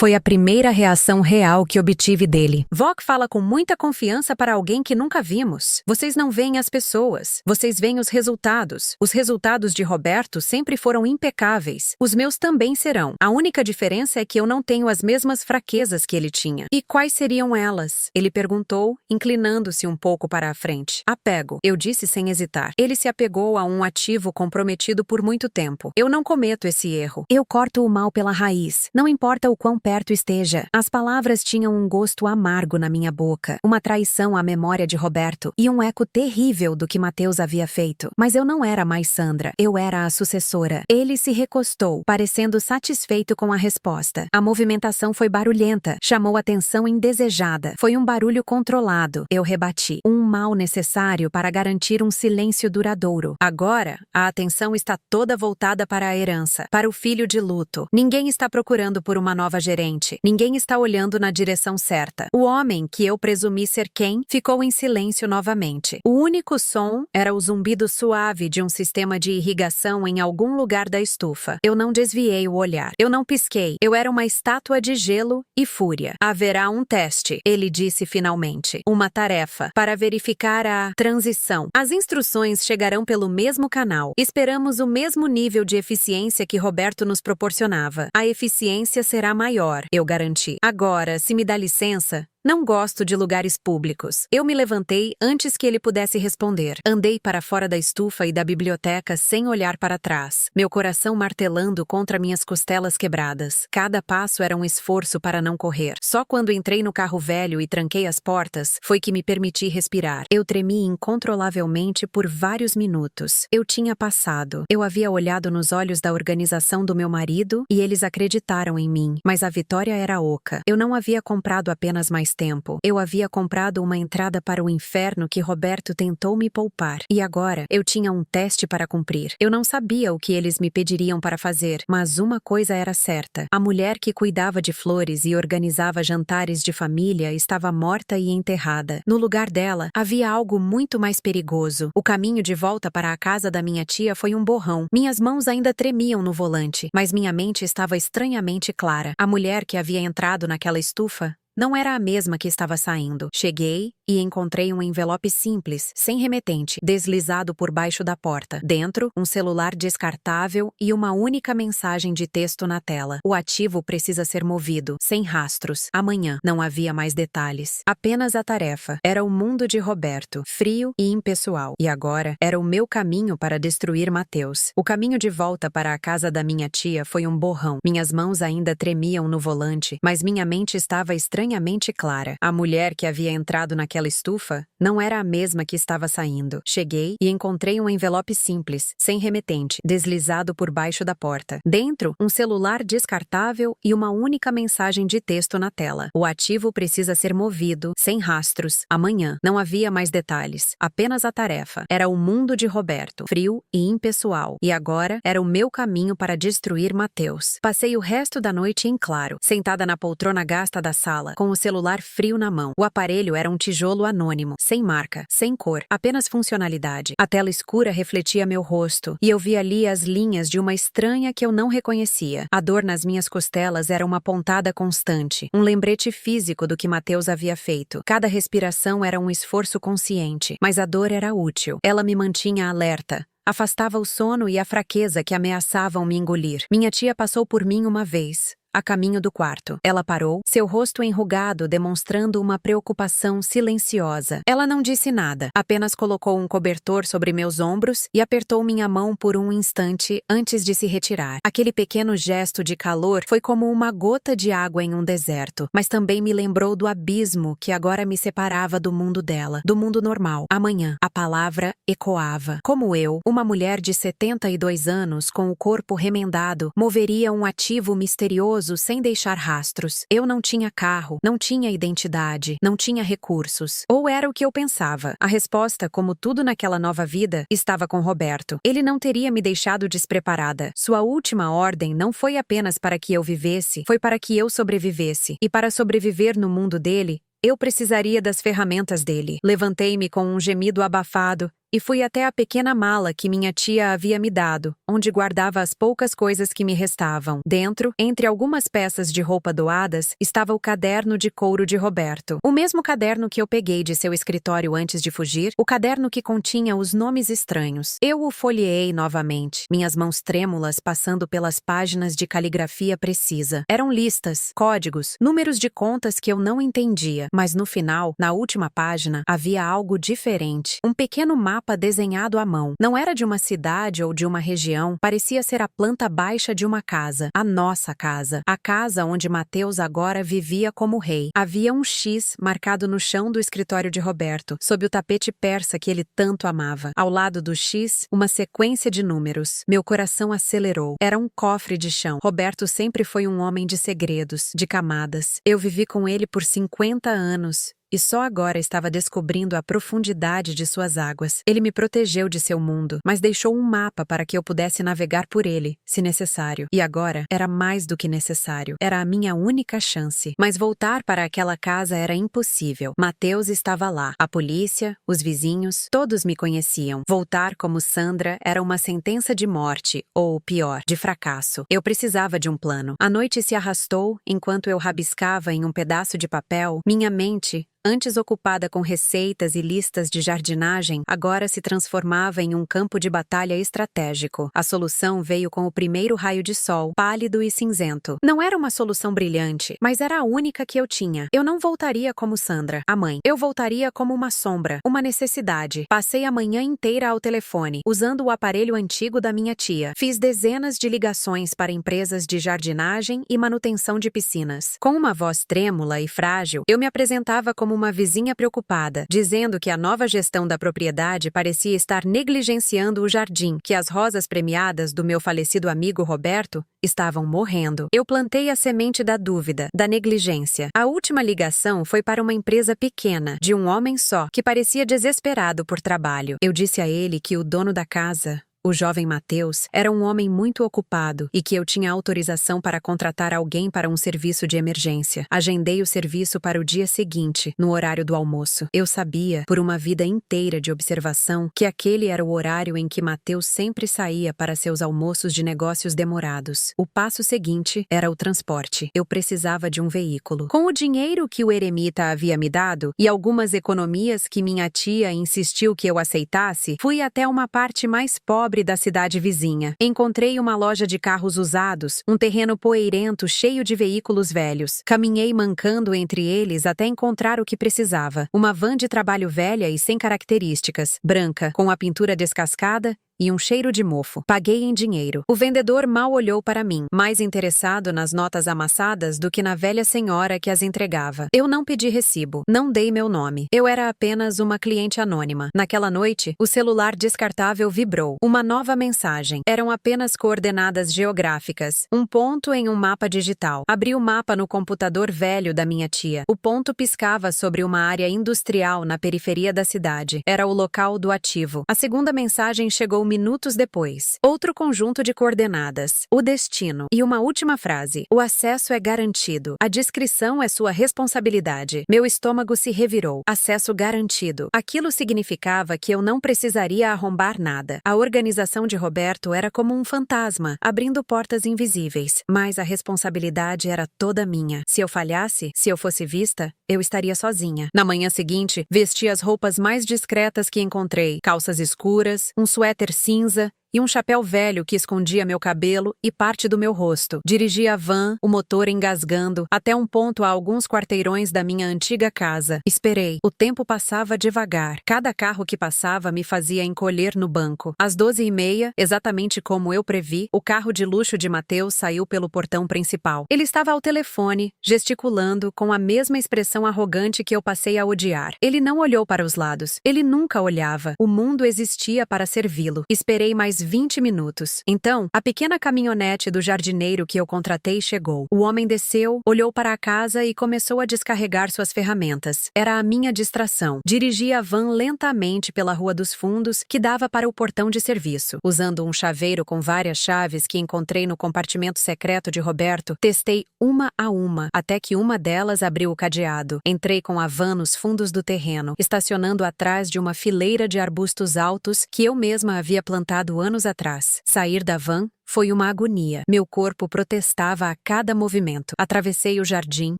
Foi a primeira reação real que obtive dele. Vok fala com muita confiança para alguém que nunca vimos. Vocês não veem as pessoas. Vocês veem os resultados. Os resultados de Roberto sempre foram impecáveis. Os meus também serão. A única diferença é que eu não tenho as mesmas fraquezas que ele tinha. E quais seriam elas? Ele perguntou, inclinando-se um pouco para a frente. Apego, eu disse sem hesitar. Ele se apegou a um ativo comprometido por muito tempo. Eu não cometo esse erro. Eu corto o mal pela raiz. Não importa o quão perto esteja. As palavras tinham um gosto amargo na minha boca, uma traição à memória de Roberto e um eco terrível do que Mateus havia feito. Mas eu não era mais Sandra, eu era a sucessora. Ele se recostou, parecendo satisfeito com a resposta. A movimentação foi barulhenta, chamou atenção indesejada. Foi um barulho controlado. Eu rebati. Um mal necessário para garantir um silêncio duradouro. Agora, a atenção está toda voltada para a herança, para o filho de luto. Ninguém está procurando por uma nova gerente. Ninguém está olhando na direção certa. O homem, que eu presumi ser quem, ficou em silêncio novamente. O único som era o zumbido suave de um sistema de irrigação em algum lugar da estufa. Eu não desviei o olhar. Eu não pisquei. Eu era uma estátua de gelo e fúria. Haverá um teste, ele disse finalmente. Uma tarefa, para verificar a transição. As instruções chegarão pelo mesmo canal. Esperamos o mesmo nível de eficiência que Roberto nos proporcionava. A eficiência será maior, eu garanti. Agora, se me dá licença, Não gosto de lugares públicos. Eu me levantei antes que ele pudesse responder. Andei para fora da estufa e da biblioteca sem olhar para trás, meu coração martelando contra minhas costelas quebradas. Cada passo era um esforço para não correr. Só quando entrei no carro velho e tranquei as portas, foi que me permiti respirar. Eu tremi incontrolavelmente por vários minutos. Eu tinha passado. Eu havia olhado nos olhos da organização do meu marido e eles acreditaram em mim. Mas a vitória era oca. Eu não havia comprado apenas mais tempo. Eu havia comprado uma entrada para o inferno que Roberto tentou me poupar. E agora, eu tinha um teste para cumprir. Eu não sabia o que eles me pediriam para fazer, mas uma coisa era certa. A mulher que cuidava de flores e organizava jantares de família estava morta e enterrada. No lugar dela, havia algo muito mais perigoso. O caminho de volta para a casa da minha tia foi um borrão. Minhas mãos ainda tremiam no volante, mas minha mente estava estranhamente clara. A mulher que havia entrado naquela estufa não era a mesma que estava saindo. Cheguei e encontrei um envelope simples, sem remetente, deslizado por baixo da porta. Dentro, um celular descartável e uma única mensagem de texto na tela. O ativo precisa ser movido, sem rastros. Amanhã. Não havia mais detalhes. Apenas a tarefa. Era o mundo de Roberto, frio e impessoal. E agora, era o meu caminho para destruir Mateus. O caminho de volta para a casa da minha tia foi um borrão. Minhas mãos ainda tremiam no volante, mas minha mente estava estranhamente clara. A mulher que havia entrado naquela estufa não era a mesma que estava saindo. Cheguei e encontrei um envelope simples, sem remetente, deslizado por baixo da porta. Dentro, um celular descartável e uma única mensagem de texto na tela. O ativo precisa ser movido, sem rastros. Amanhã. Não havia mais detalhes. Apenas a tarefa. Era o mundo de Roberto, frio e impessoal. E agora era o meu caminho para destruir Mateus. Passei o resto da noite em claro, sentada na poltrona gasta da sala, com o celular frio na mão. O aparelho era um tijolo anônimo, sem marca, sem cor, apenas funcionalidade. A tela escura refletia meu rosto, e eu vi ali as linhas de uma estranha que eu não reconhecia. A dor nas minhas costelas era uma pontada constante, um lembrete físico do que Mateus havia feito. Cada respiração era um esforço consciente, mas a dor era útil. Ela me mantinha alerta. Afastava o sono e a fraqueza que ameaçavam me engolir. Minha tia passou por mim uma vez, a caminho do quarto. Ela parou, seu rosto enrugado demonstrando uma preocupação silenciosa. Ela não disse nada, apenas colocou um cobertor sobre meus ombros e apertou minha mão por um instante antes de se retirar. Aquele pequeno gesto de calor foi como uma gota de água em um deserto, mas também me lembrou do abismo que agora me separava do mundo dela, do mundo normal. Amanhã, a palavra ecoava. Como eu, uma mulher de 72 anos com o corpo remendado, moveria um ativo misterioso sem deixar rastros. Eu não tinha carro, não tinha identidade, não tinha recursos. Ou era o que eu pensava. A resposta, como tudo naquela nova vida, estava com Roberto. Ele não teria me deixado despreparada. Sua última ordem não foi apenas para que eu vivesse, foi para que eu sobrevivesse. E para sobreviver no mundo dele, eu precisaria das ferramentas dele. Levantei-me com um gemido abafado e fui até a pequena mala que minha tia havia me dado, onde guardava as poucas coisas que me restavam. Dentro, entre algumas peças de roupa doadas, estava o caderno de couro de Roberto. O mesmo caderno que eu peguei de seu escritório antes de fugir, o caderno que continha os nomes estranhos. Eu o folheei novamente, minhas mãos trêmulas passando pelas páginas de caligrafia precisa. Eram listas, códigos, números de contas que eu não entendia, mas no final, na última página, havia algo diferente. Um pequeno mapa desenhado à mão. Não era de uma cidade ou de uma região, parecia ser a planta baixa de uma casa. A nossa casa. A casa onde Mateus agora vivia como rei. Havia um X marcado no chão do escritório de Roberto, sob o tapete persa que ele tanto amava. Ao lado do X, uma sequência de números. Meu coração acelerou. Era um cofre de chão. Roberto sempre foi um homem de segredos, de camadas. Eu vivi com ele por 50 anos. E só agora estava descobrindo a profundidade de suas águas. Ele me protegeu de seu mundo, mas deixou um mapa para que eu pudesse navegar por ele, se necessário. E agora era mais do que necessário. Era a minha única chance. Mas voltar para aquela casa era impossível. Mateus estava lá. A polícia, os vizinhos, todos me conheciam. Voltar como Sandra era uma sentença de morte, ou pior, de fracasso. Eu precisava de um plano. A noite se arrastou enquanto eu rabiscava em um pedaço de papel. Minha mente antes ocupada com receitas e listas de jardinagem, agora se transformava em um campo de batalha estratégico. A solução veio com o primeiro raio de sol, pálido e cinzento. Não era uma solução brilhante, mas era a única que eu tinha. Eu não voltaria como Sandra, a mãe. Eu voltaria como uma sombra, uma necessidade. Passei a manhã inteira ao telefone, usando o aparelho antigo da minha tia. Fiz dezenas de ligações para empresas de jardinagem e manutenção de piscinas. Com uma voz trêmula e frágil, eu me apresentava como uma vizinha preocupada, dizendo que a nova gestão da propriedade parecia estar negligenciando o jardim, que as rosas premiadas do meu falecido amigo Roberto estavam morrendo. Eu plantei a semente da dúvida, da negligência. A última ligação foi para uma empresa pequena, de um homem só, que parecia desesperado por trabalho. Eu disse a ele que o dono da casa, o jovem Mateus, era um homem muito ocupado e que eu tinha autorização para contratar alguém para um serviço de emergência. Agendei o serviço para o dia seguinte, no horário do almoço. Eu sabia, por uma vida inteira de observação, que aquele era o horário em que Mateus sempre saía para seus almoços de negócios demorados. O passo seguinte era o transporte. Eu precisava de um veículo. Com o dinheiro que o eremita havia me dado e algumas economias que minha tia insistiu que eu aceitasse, fui até uma parte mais pobre da cidade vizinha. Encontrei uma loja de carros usados, um terreno poeirento cheio de veículos velhos. Caminhei mancando entre eles até encontrar o que precisava. Uma van de trabalho velha e sem características, branca, com a pintura descascada e um cheiro de mofo. Paguei em dinheiro. O vendedor mal olhou para mim, mais interessado nas notas amassadas do que na velha senhora que as entregava. Eu não pedi recibo, não dei meu nome. Eu era apenas uma cliente anônima. Naquela noite, o celular descartável vibrou. Uma nova mensagem. Eram apenas coordenadas geográficas. Um ponto em um mapa digital. Abri o mapa no computador velho da minha tia. O ponto piscava sobre uma área industrial na periferia da cidade. Era o local do ativo. A segunda mensagem chegou minutos depois. Outro conjunto de coordenadas. O destino. E uma última frase. O acesso é garantido. A descrição é sua responsabilidade. Meu estômago se revirou. Acesso garantido. Aquilo significava que eu não precisaria arrombar nada. A organização de Roberto era como um fantasma, abrindo portas invisíveis. Mas a responsabilidade era toda minha. Se eu falhasse, se eu fosse vista, eu estaria sozinha. Na manhã seguinte, vesti as roupas mais discretas que encontrei. Calças escuras, um suéter cinza e um chapéu velho que escondia meu cabelo e parte do meu rosto. Dirigi a van, o motor engasgando, até um ponto a alguns quarteirões da minha antiga casa. Esperei. O tempo passava devagar. Cada carro que passava me fazia encolher no banco. Às 12h30, exatamente como eu previ, o carro de luxo de Mateus saiu pelo portão principal. Ele estava ao telefone, gesticulando, com a mesma expressão arrogante que eu passei a odiar. Ele não olhou para os lados. Ele nunca olhava. O mundo existia para servi-lo. Esperei mais 20 minutos. Então, a pequena caminhonete do jardineiro que eu contratei chegou. O homem desceu, olhou para a casa e começou a descarregar suas ferramentas. Era a minha distração. Dirigi a van lentamente pela Rua dos Fundos, que dava para o portão de serviço. Usando um chaveiro com várias chaves que encontrei no compartimento secreto de Roberto, testei uma a uma, até que uma delas abriu o cadeado. Entrei com a van nos fundos do terreno, estacionando atrás de uma fileira de arbustos altos que eu mesma havia plantado anos atrás. Sair da van foi uma agonia. Meu corpo protestava a cada movimento. Atravessei o jardim,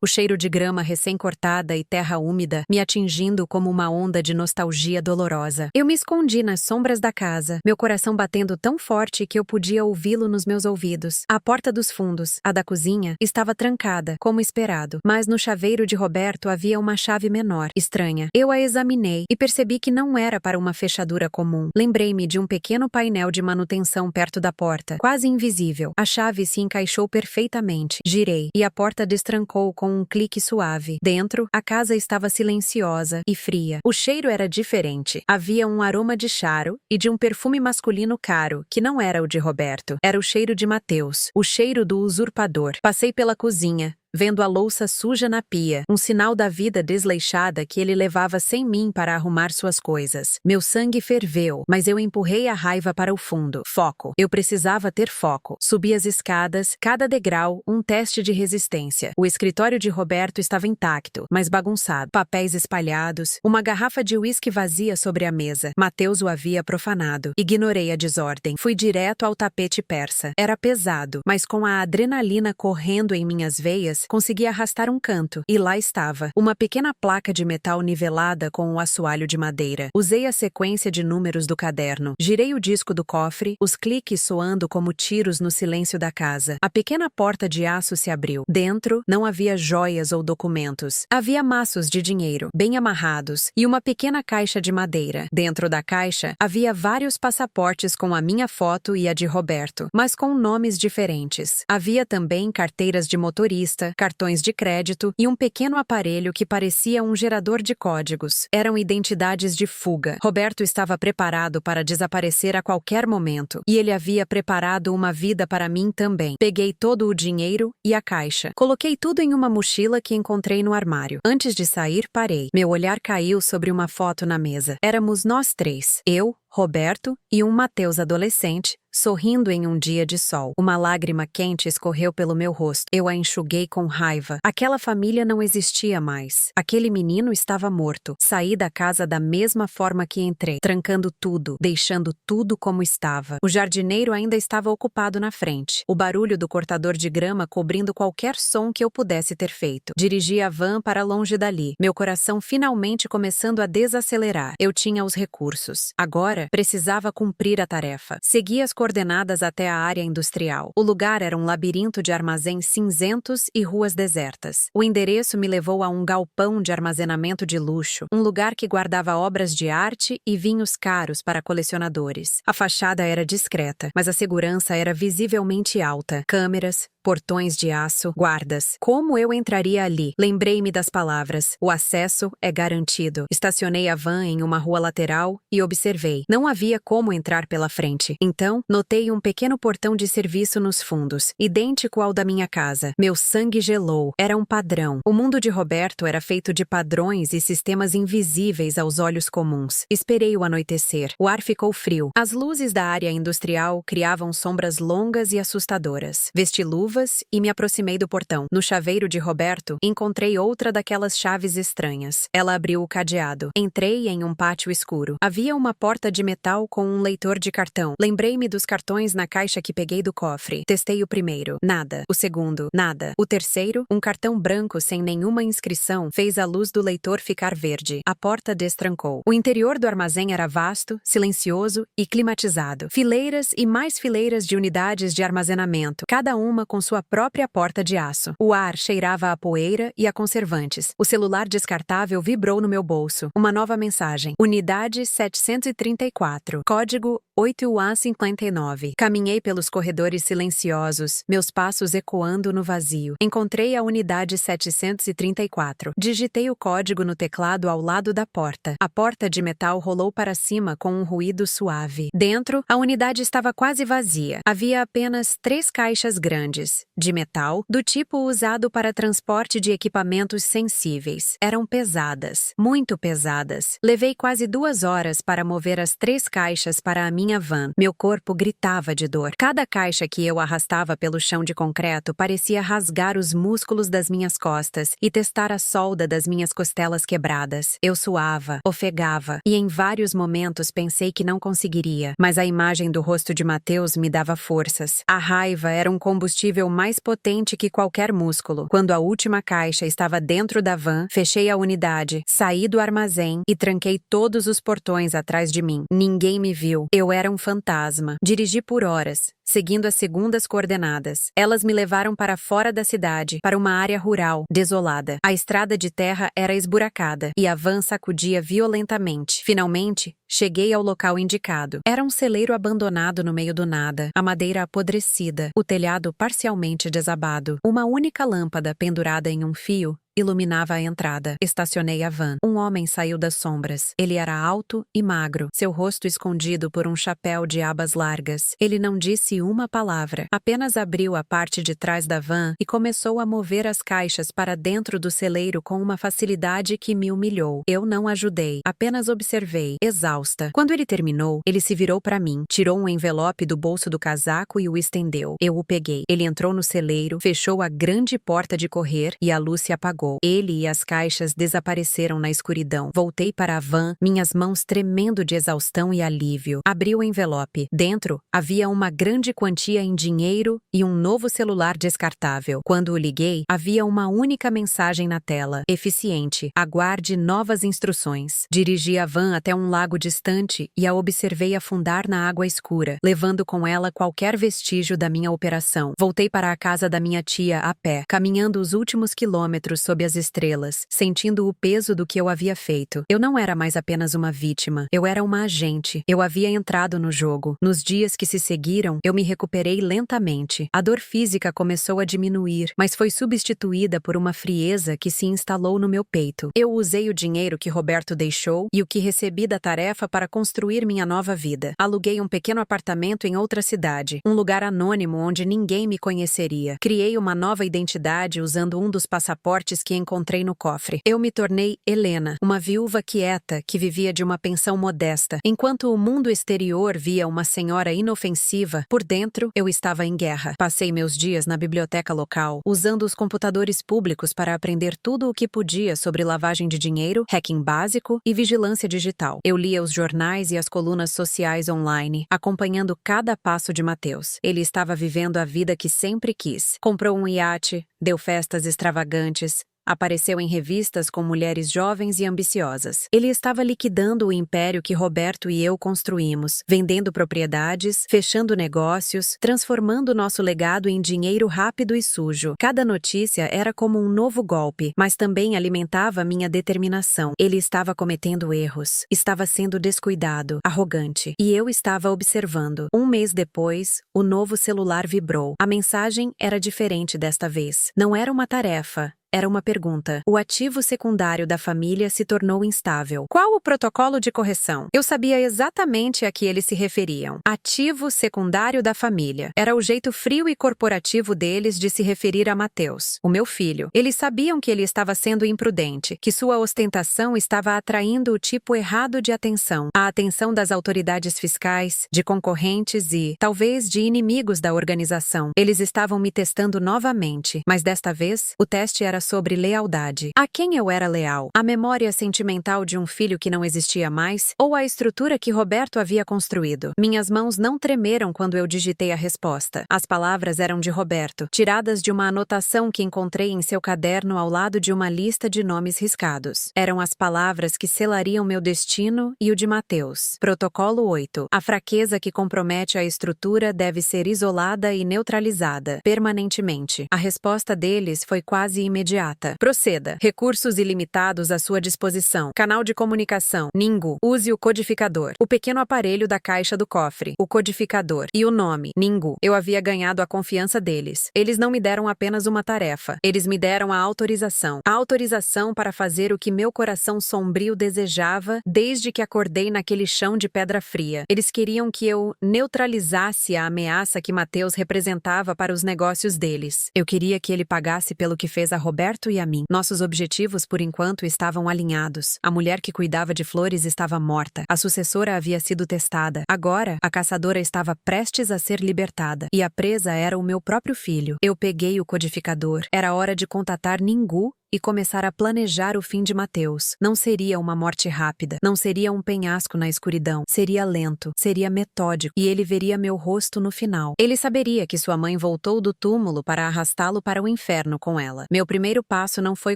o cheiro de grama recém-cortada e terra úmida me atingindo como uma onda de nostalgia dolorosa. Eu me escondi nas sombras da casa, meu coração batendo tão forte que eu podia ouvi-lo nos meus ouvidos. A porta dos fundos, a da cozinha, estava trancada, como esperado, mas no chaveiro de Roberto havia uma chave menor, estranha. Eu a examinei e percebi que não era para uma fechadura comum. Lembrei-me de um pequeno painel de manutenção perto da porta, quase invisível. A chave se encaixou perfeitamente. Girei e a porta destrancou com um clique suave. Dentro, a casa estava silenciosa e fria. O cheiro era diferente. Havia um aroma de charo e de um perfume masculino caro, que não era o de Roberto. Era o cheiro de Mateus, o cheiro do usurpador. Passei pela cozinha, vendo a louça suja na pia, um sinal da vida desleixada que ele levava sem mim para arrumar suas coisas. Meu sangue ferveu, mas eu empurrei a raiva para o fundo. Foco. Eu precisava ter foco. Subi as escadas, cada degrau, um teste de resistência. O escritório de Roberto estava intacto, mas bagunçado. Papéis espalhados, uma garrafa de uísque vazia sobre a mesa. Mateus o havia profanado. Ignorei a desordem. Fui direto ao tapete persa. Era pesado, mas com a adrenalina correndo em minhas veias, caixas, consegui arrastar um canto, e lá estava, uma pequena placa de metal nivelada com um assoalho de madeira. Usei a sequência de números do caderno. Girei o disco do cofre, os cliques soando como tiros no silêncio da casa. A pequena porta de aço se abriu. Dentro, não havia joias ou documentos. Havia maços de dinheiro, bem amarrados, e uma pequena caixa de madeira. Dentro da caixa, havia vários passaportes com a minha foto e a de Roberto, mas com nomes diferentes. Havia também carteiras de motorista, cartões de crédito e um pequeno aparelho que parecia um gerador de códigos. Eram identidades de fuga. Roberto estava preparado para desaparecer a qualquer momento, e ele havia preparado uma vida para mim também. Peguei todo o dinheiro e a caixa. Coloquei tudo em uma mochila que encontrei no armário. Antes de sair, parei. Meu olhar caiu sobre uma foto na mesa. Éramos nós três. Eu, Roberto e um Mateus adolescente, sorrindo em um dia de sol. Uma lágrima quente escorreu pelo meu rosto. Eu a enxuguei com raiva. Aquela família não existia mais. Aquele menino estava morto. Saí da casa da mesma forma que entrei, trancando tudo, deixando tudo como estava. O jardineiro ainda estava ocupado na frente. O barulho do cortador de grama cobrindo qualquer som que eu pudesse ter feito. Dirigi a van para longe dali, meu coração finalmente começando a desacelerar. Eu tinha os recursos. Agora, precisava cumprir a tarefa. Segui as coordenadas até a área industrial. O lugar era um labirinto de armazéns cinzentos e ruas desertas. O endereço me levou a um galpão de armazenamento de luxo, um lugar que guardava obras de arte e vinhos caros para colecionadores. A fachada era discreta, mas a segurança era visivelmente alta. Câmeras, portões de aço, guardas. Como eu entraria ali? Lembrei-me das palavras. O acesso é garantido. Estacionei a van em uma rua lateral e observei. Não havia como entrar pela frente. Então, notei um pequeno portão de serviço nos fundos, idêntico ao da minha casa. Meu sangue gelou. Era um padrão. O mundo de Roberto era feito de padrões e sistemas invisíveis aos olhos comuns. Esperei o anoitecer. O ar ficou frio. As luzes da área industrial criavam sombras longas e assustadoras. Vesti luvas e me aproximei do portão. No chaveiro de Roberto, encontrei outra daquelas chaves estranhas. Ela abriu o cadeado. Entrei em um pátio escuro. Havia uma porta de metal com um leitor de cartão. Lembrei-me dos cartões na caixa que peguei do cofre. Testei o primeiro. Nada. O segundo. Nada. O terceiro, um cartão branco sem nenhuma inscrição, fez a luz do leitor ficar verde. A porta destrancou. O interior do armazém era vasto, silencioso e climatizado. Fileiras e mais fileiras de unidades de armazenamento, cada uma com sua própria porta de aço. O ar cheirava a poeira e a conservantes. O celular descartável vibrou no meu bolso. Uma nova mensagem. Unidade 734. Código 8A59. Caminhei pelos corredores silenciosos, meus passos ecoando no vazio. Encontrei a unidade 734. Digitei o código no teclado ao lado da porta. A porta de metal rolou para cima com um ruído suave. Dentro, a unidade estava quase vazia. Havia apenas 3 caixas grandes, de metal, do tipo usado para transporte de equipamentos sensíveis. Eram pesadas, muito pesadas. Levei quase 2 horas para mover as 3 caixas para a minha van. Meu corpo gritava de dor. Cada caixa que eu arrastava pelo chão de concreto parecia rasgar os músculos das minhas costas e testar a solda das minhas costelas quebradas. Eu suava, ofegava, e em vários momentos pensei que não conseguiria, mas a imagem do rosto de Mateus me dava forças. A raiva era um combustível mais potente que qualquer músculo. Quando a última caixa estava dentro da van, fechei a unidade, saí do armazém e tranquei todos os portões atrás de mim. Ninguém me viu. Eu era um fantasma. Dirigi por horas, seguindo as segundas coordenadas. Elas me levaram para fora da cidade, para uma área rural, desolada. A estrada de terra era esburacada e a van sacudia violentamente. Finalmente, cheguei ao local indicado. Era um celeiro abandonado no meio do nada, a madeira apodrecida, o telhado parcialmente desabado. Uma única lâmpada pendurada em um fio iluminava a entrada. Estacionei a van. Um homem saiu das sombras. Ele era alto e magro, seu rosto escondido por um chapéu de abas largas. Ele não disse uma palavra, apenas abriu a parte de trás da van e começou a mover as caixas para dentro do celeiro com uma facilidade que me humilhou. Eu não ajudei, apenas observei, exausta. Quando ele terminou, ele se virou para mim, tirou um envelope do bolso do casaco e o estendeu. Eu o peguei. Ele entrou no celeiro, fechou a grande porta de correr e a luz se apagou. apagou. Ele e as caixas desapareceram na escuridão. Voltei para a van, minhas mãos tremendo de exaustão e alívio. Abri o envelope. Dentro, havia uma grande quantia em dinheiro e um novo celular descartável. Quando o liguei, havia uma única mensagem na tela. Eficiente. Aguarde novas instruções. Dirigi a van até um lago distante e a observei afundar na água escura, levando com ela qualquer vestígio da minha operação. Voltei para a casa da minha tia a pé, caminhando os últimos quilômetros sob as estrelas, sentindo o peso do que eu havia feito. Eu não era mais apenas uma vítima, eu era uma agente. Eu havia entrado no jogo. Nos dias que se seguiram, eu me recuperei lentamente. A dor física começou a diminuir, mas foi substituída por uma frieza que se instalou no meu peito. Eu usei o dinheiro que Roberto deixou e o que recebi da tarefa para construir minha nova vida. Aluguei um pequeno apartamento em outra cidade, um lugar anônimo onde ninguém me conheceria. Criei uma nova identidade usando um dos passaportes que encontrei no cofre. Eu me tornei Helena, uma viúva quieta que vivia de uma pensão modesta. Enquanto o mundo exterior via uma senhora inofensiva, por dentro eu estava em guerra. Passei meus dias na biblioteca local, usando os computadores públicos para aprender tudo o que podia sobre lavagem de dinheiro, hacking básico e vigilância digital. Eu lia os jornais e as colunas sociais online, acompanhando cada passo de Mateus. Ele estava vivendo a vida que sempre quis. Comprou um iate, deu festas extravagantes, apareceu em revistas com mulheres jovens e ambiciosas. Ele estava liquidando o império que Roberto e eu construímos, vendendo propriedades, fechando negócios, transformando nosso legado em dinheiro rápido e sujo. Cada notícia era como um novo golpe, mas também alimentava minha determinação. Ele estava cometendo erros, estava sendo descuidado, arrogante, e eu estava observando. Um mês depois, o novo celular vibrou. A mensagem era diferente desta vez. Não era uma tarefa. Era uma pergunta. O ativo secundário da família se tornou instável. Qual o protocolo de correção? Eu sabia exatamente a que eles se referiam. Ativo secundário da família. Era o jeito frio e corporativo deles de se referir a Mateus, o meu filho. Eles sabiam que ele estava sendo imprudente, que sua ostentação estava atraindo o tipo errado de atenção. A atenção das autoridades fiscais, de concorrentes e, talvez, de inimigos da organização. Eles estavam me testando novamente, mas desta vez, o teste era sobre lealdade. A quem eu era leal? A memória sentimental de um filho que não existia mais? Ou a estrutura que Roberto havia construído? Minhas mãos não tremeram quando eu digitei a resposta. As palavras eram de Roberto, tiradas de uma anotação que encontrei em seu caderno ao lado de uma lista de nomes riscados. Eram as palavras que selariam meu destino e o de Mateus. Protocolo 8. A fraqueza que compromete a estrutura deve ser isolada e neutralizada, permanentemente. A resposta deles foi quase imediata. Proceda. Recursos ilimitados à sua disposição. Canal de comunicação. Ningu. Use o codificador. O pequeno aparelho da caixa do cofre. O codificador. E o nome. Ningu. Eu havia ganhado a confiança deles. Eles não me deram apenas uma tarefa. Eles me deram a autorização. A autorização para fazer o que meu coração sombrio desejava desde que acordei naquele chão de pedra fria. Eles queriam que eu neutralizasse a ameaça que Mateus representava para os negócios deles. Eu queria que ele pagasse pelo que fez a Roberto e a mim. Nossos objetivos, por enquanto, estavam alinhados. A mulher que cuidava de flores estava morta. A sucessora havia sido testada. Agora, a caçadora estava prestes a ser libertada. E a presa era o meu próprio filho. Eu peguei o codificador. Era hora de contatar Ningu e começar a planejar o fim de Mateus. Não seria uma morte rápida, não seria um penhasco na escuridão, seria lento, seria metódico, e ele veria meu rosto no final. Ele saberia que sua mãe voltou do túmulo para arrastá-lo para o inferno com ela. Meu primeiro passo não foi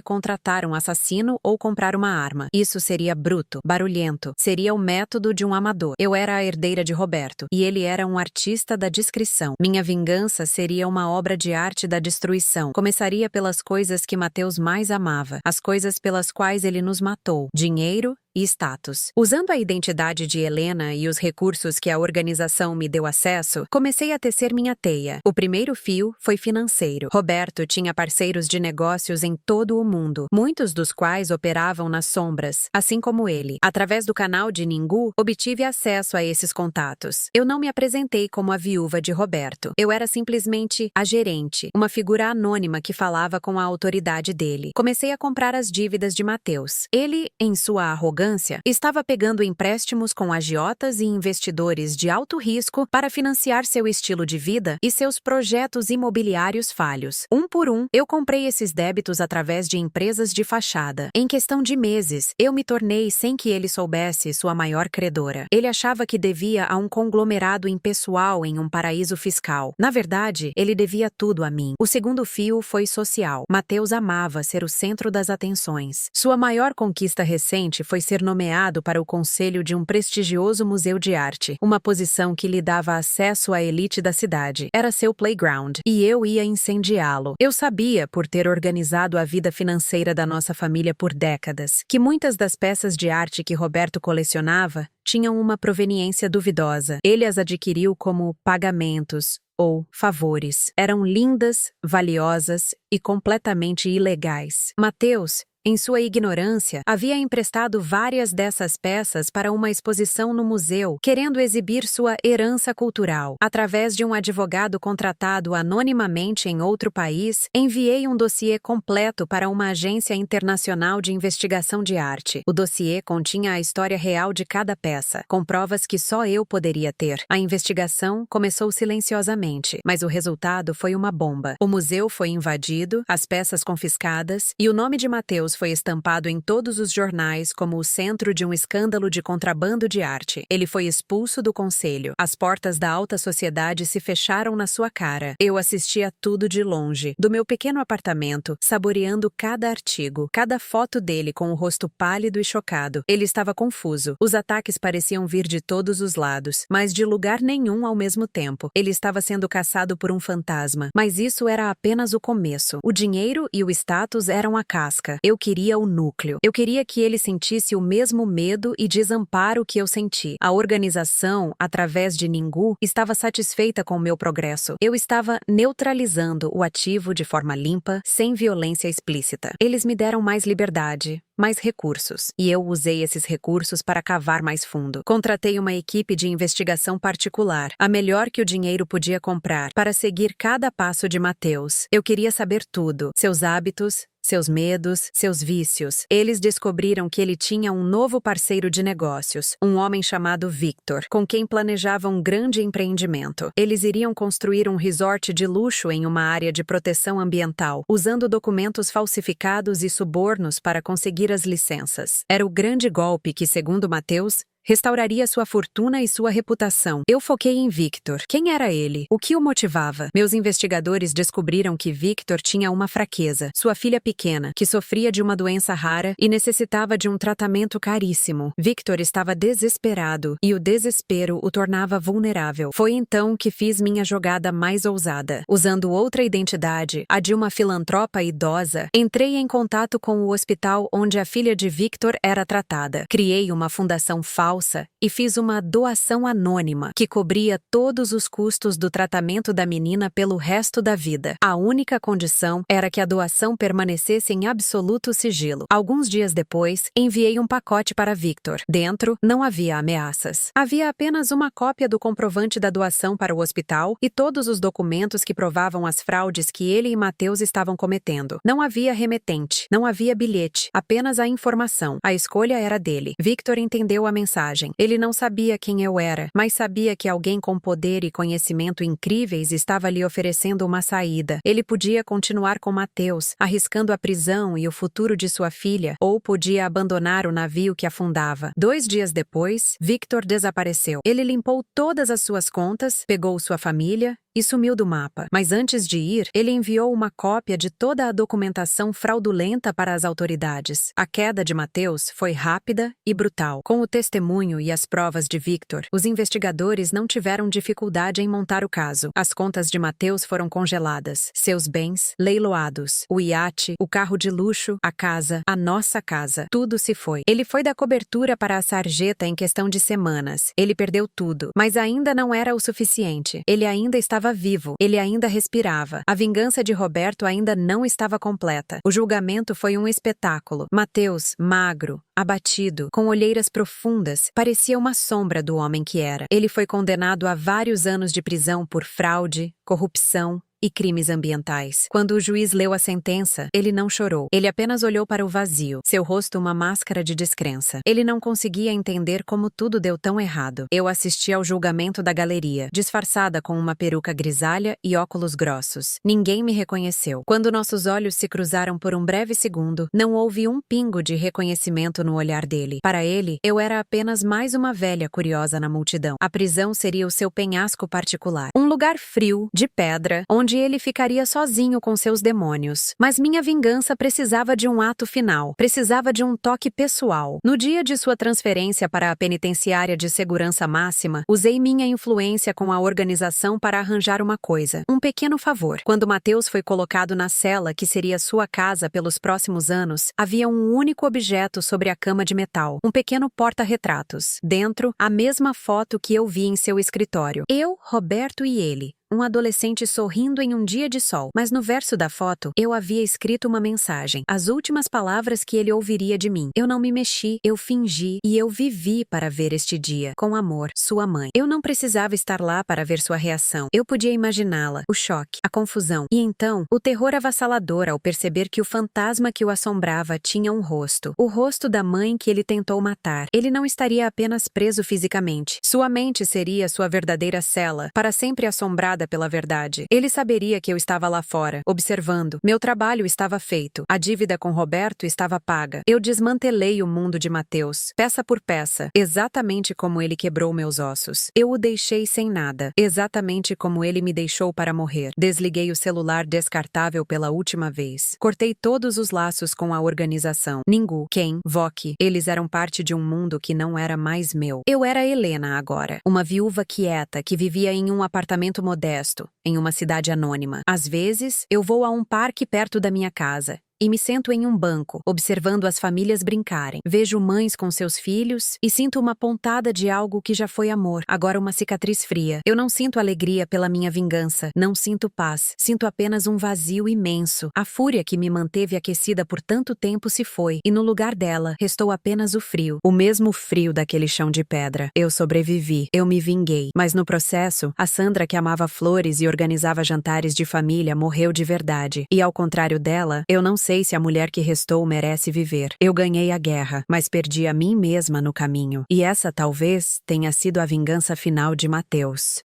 contratar um assassino ou comprar uma arma. Isso seria bruto, barulhento, seria o método de um amador. Eu era a herdeira de Roberto, e ele era um artista da discrição. Minha vingança seria uma obra de arte da destruição. Começaria pelas coisas que Mateus mais amava, as coisas pelas quais ele nos matou: dinheiro e status. Usando a identidade de Helena e os recursos que a organização me deu acesso, comecei a tecer minha teia. O primeiro fio foi financeiro. Roberto tinha parceiros de negócios em todo o mundo, muitos dos quais operavam nas sombras, assim como ele. Através do canal de Ningu, obtive acesso a esses contatos. Eu não me apresentei como a viúva de Roberto. Eu era simplesmente a gerente, uma figura anônima que falava com a autoridade dele. Comecei a comprar as dívidas de Mateus. Ele, em sua arrogância, arrogância, estava pegando empréstimos com agiotas e investidores de alto risco para financiar seu estilo de vida e seus projetos imobiliários falhos. Um por um, eu comprei esses débitos através de empresas de fachada. Em questão de meses, eu me tornei, sem que ele soubesse, sua maior credora. Ele achava que devia a um conglomerado impessoal em um paraíso fiscal. Na verdade, ele devia tudo a mim. O segundo fio foi social. Mateus amava ser o centro das atenções. Sua maior conquista recente foi ser nomeado para o conselho de um prestigioso museu de arte, uma posição que lhe dava acesso à elite da cidade. Era seu playground, e eu ia incendiá-lo. Eu sabia, por ter organizado a vida financeira da nossa família por décadas, que muitas das peças de arte que Roberto colecionava tinham uma proveniência duvidosa. Ele as adquiriu como pagamentos ou favores. Eram lindas, valiosas e completamente ilegais. Mateus, em sua ignorância, havia emprestado várias dessas peças para uma exposição no museu, querendo exibir sua herança cultural. Através de um advogado contratado anonimamente em outro país, enviei um dossiê completo para uma agência internacional de investigação de arte. O dossiê continha a história real de cada peça, com provas que só eu poderia ter. A investigação começou silenciosamente, mas o resultado foi uma bomba. O museu foi invadido, as peças confiscadas, e o nome de Mateus foi estampado em todos os jornais como o centro de um escândalo de contrabando de arte. Ele foi expulso do conselho. As portas da alta sociedade se fecharam na sua cara. Eu assistia tudo de longe, do meu pequeno apartamento, saboreando cada artigo, cada foto dele com o rosto pálido e chocado. Ele estava confuso. Os ataques pareciam vir de todos os lados, mas de lugar nenhum ao mesmo tempo. Ele estava sendo caçado por um fantasma. Mas isso era apenas o começo. O dinheiro e o status eram a casca. Eu queria o núcleo. Eu queria que ele sentisse o mesmo medo e desamparo que eu senti. A organização, através de Ningu, estava satisfeita com o meu progresso. Eu estava neutralizando o ativo de forma limpa, sem violência explícita. Eles me deram mais liberdade, mais recursos, e eu usei esses recursos para cavar mais fundo. Contratei uma equipe de investigação particular, a melhor que o dinheiro podia comprar, para seguir cada passo de Mateus. Eu queria saber tudo: seus hábitos, seus medos, seus vícios. Eles descobriram que ele tinha um novo parceiro de negócios, um homem chamado Victor, com quem planejava um grande empreendimento. Eles iriam construir um resort de luxo em uma área de proteção ambiental, usando documentos falsificados e subornos para conseguir as licenças. Era o grande golpe que, segundo Mateus, restauraria sua fortuna e sua reputação. Eu foquei em Victor. Quem era ele? O que o motivava? Meus investigadores descobriram que Victor tinha uma fraqueza. Sua filha pequena, que sofria de uma doença rara e necessitava de um tratamento caríssimo. Victor estava desesperado e o desespero o tornava vulnerável. Foi então que fiz minha jogada mais ousada. Usando outra identidade, a de uma filantropa idosa, entrei em contato com o hospital onde a filha de Victor era tratada. Criei uma fundação falsa e fiz uma doação anônima que cobria todos os custos do tratamento da menina pelo resto da vida. A única condição era que a doação permanecesse em absoluto sigilo. Alguns dias depois, enviei um pacote para Victor. Dentro, não havia ameaças. Havia apenas uma cópia do comprovante da doação para o hospital e todos os documentos que provavam as fraudes que ele e Mateus estavam cometendo. Não havia remetente, não havia bilhete, apenas a informação. A escolha era dele. Victor entendeu a mensagem. Ele não sabia quem eu era, mas sabia que alguém com poder e conhecimento incríveis estava lhe oferecendo uma saída. Ele podia continuar com Mateus, arriscando a prisão e o futuro de sua filha, ou podia abandonar o navio que afundava. 2 dias depois, Victor desapareceu. Ele limpou todas as suas contas, pegou sua família e sumiu do mapa. Mas antes de ir, ele enviou uma cópia de toda a documentação fraudulenta para as autoridades. A queda de Mateus foi rápida e brutal. Com o testemunho e as provas de Victor, os investigadores não tiveram dificuldade em montar o caso. As contas de Mateus foram congeladas, seus bens leiloados, o iate, o carro de luxo, a casa, a nossa casa. Tudo se foi. Ele foi da cobertura para a sarjeta em questão de semanas. Ele perdeu tudo, mas ainda não era o suficiente. Ele ainda estava vivo. Ele ainda respirava. A vingança de Roberto ainda não estava completa. O julgamento foi um espetáculo. Mateus, magro, abatido, com olheiras profundas, parecia uma sombra do homem que era. Ele foi condenado a vários anos de prisão por fraude, corrupção e crimes ambientais. Quando o juiz leu a sentença, ele não chorou. Ele apenas olhou para o vazio, seu rosto uma máscara de descrença. Ele não conseguia entender como tudo deu tão errado. Eu assisti ao julgamento da galeria, disfarçada com uma peruca grisalha e óculos grossos. Ninguém me reconheceu. Quando nossos olhos se cruzaram por um breve segundo, não houve um pingo de reconhecimento no olhar dele. Para ele, eu era apenas mais uma velha curiosa na multidão. A prisão seria o seu penhasco particular. Um lugar frio, de pedra, onde ele ficaria sozinho com seus demônios. Mas minha vingança precisava de um ato final. Precisava de um toque pessoal. No dia de sua transferência para a penitenciária de segurança máxima, usei minha influência com a organização para arranjar uma coisa. Um pequeno favor. Quando Mateus foi colocado na cela que seria sua casa pelos próximos anos, havia um único objeto sobre a cama de metal. Um pequeno porta-retratos. Dentro, a mesma foto que eu vi em seu escritório. Eu, Roberto e ele. Um adolescente sorrindo em um dia de sol. Mas no verso da foto, eu havia escrito uma mensagem. As últimas palavras que ele ouviria de mim. Eu não me mexi, eu fingi e eu vivi para ver este dia. Com amor, sua mãe. Eu não precisava estar lá para ver sua reação. Eu podia imaginá-la. O choque, a confusão. E então, o terror avassalador ao perceber que o fantasma que o assombrava tinha um rosto. O rosto da mãe que ele tentou matar. Ele não estaria apenas preso fisicamente. Sua mente seria sua verdadeira cela, para sempre assombrada pela verdade. Ele saberia que eu estava lá fora, observando. Meu trabalho estava feito. A dívida com Roberto estava paga. Eu desmantelei o mundo de Mateus, peça por peça, exatamente como ele quebrou meus ossos. Eu o deixei sem nada, exatamente como ele me deixou para morrer. Desliguei o celular descartável pela última vez. Cortei todos os laços com a organização. Ningu, Ken, Vok, eles eram parte de um mundo que não era mais meu. Eu era Helena agora, uma viúva quieta que vivia em um apartamento modesto, em uma cidade anônima. Às vezes, eu vou a um parque perto da minha casa e me sento em um banco, observando as famílias brincarem. Vejo mães com seus filhos e sinto uma pontada de algo que já foi amor, agora uma cicatriz fria. Eu não sinto alegria pela minha vingança, não sinto paz, sinto apenas um vazio imenso. A fúria que me manteve aquecida por tanto tempo se foi, e no lugar dela, restou apenas o frio. O mesmo frio daquele chão de pedra. Eu sobrevivi, eu me vinguei, mas no processo, a Sandra que amava flores e organizava jantares de família morreu de verdade. E ao contrário dela, eu não sei se a mulher que restou merece viver. Eu ganhei a guerra, mas perdi a mim mesma no caminho. E essa talvez tenha sido a vingança final de Mateus.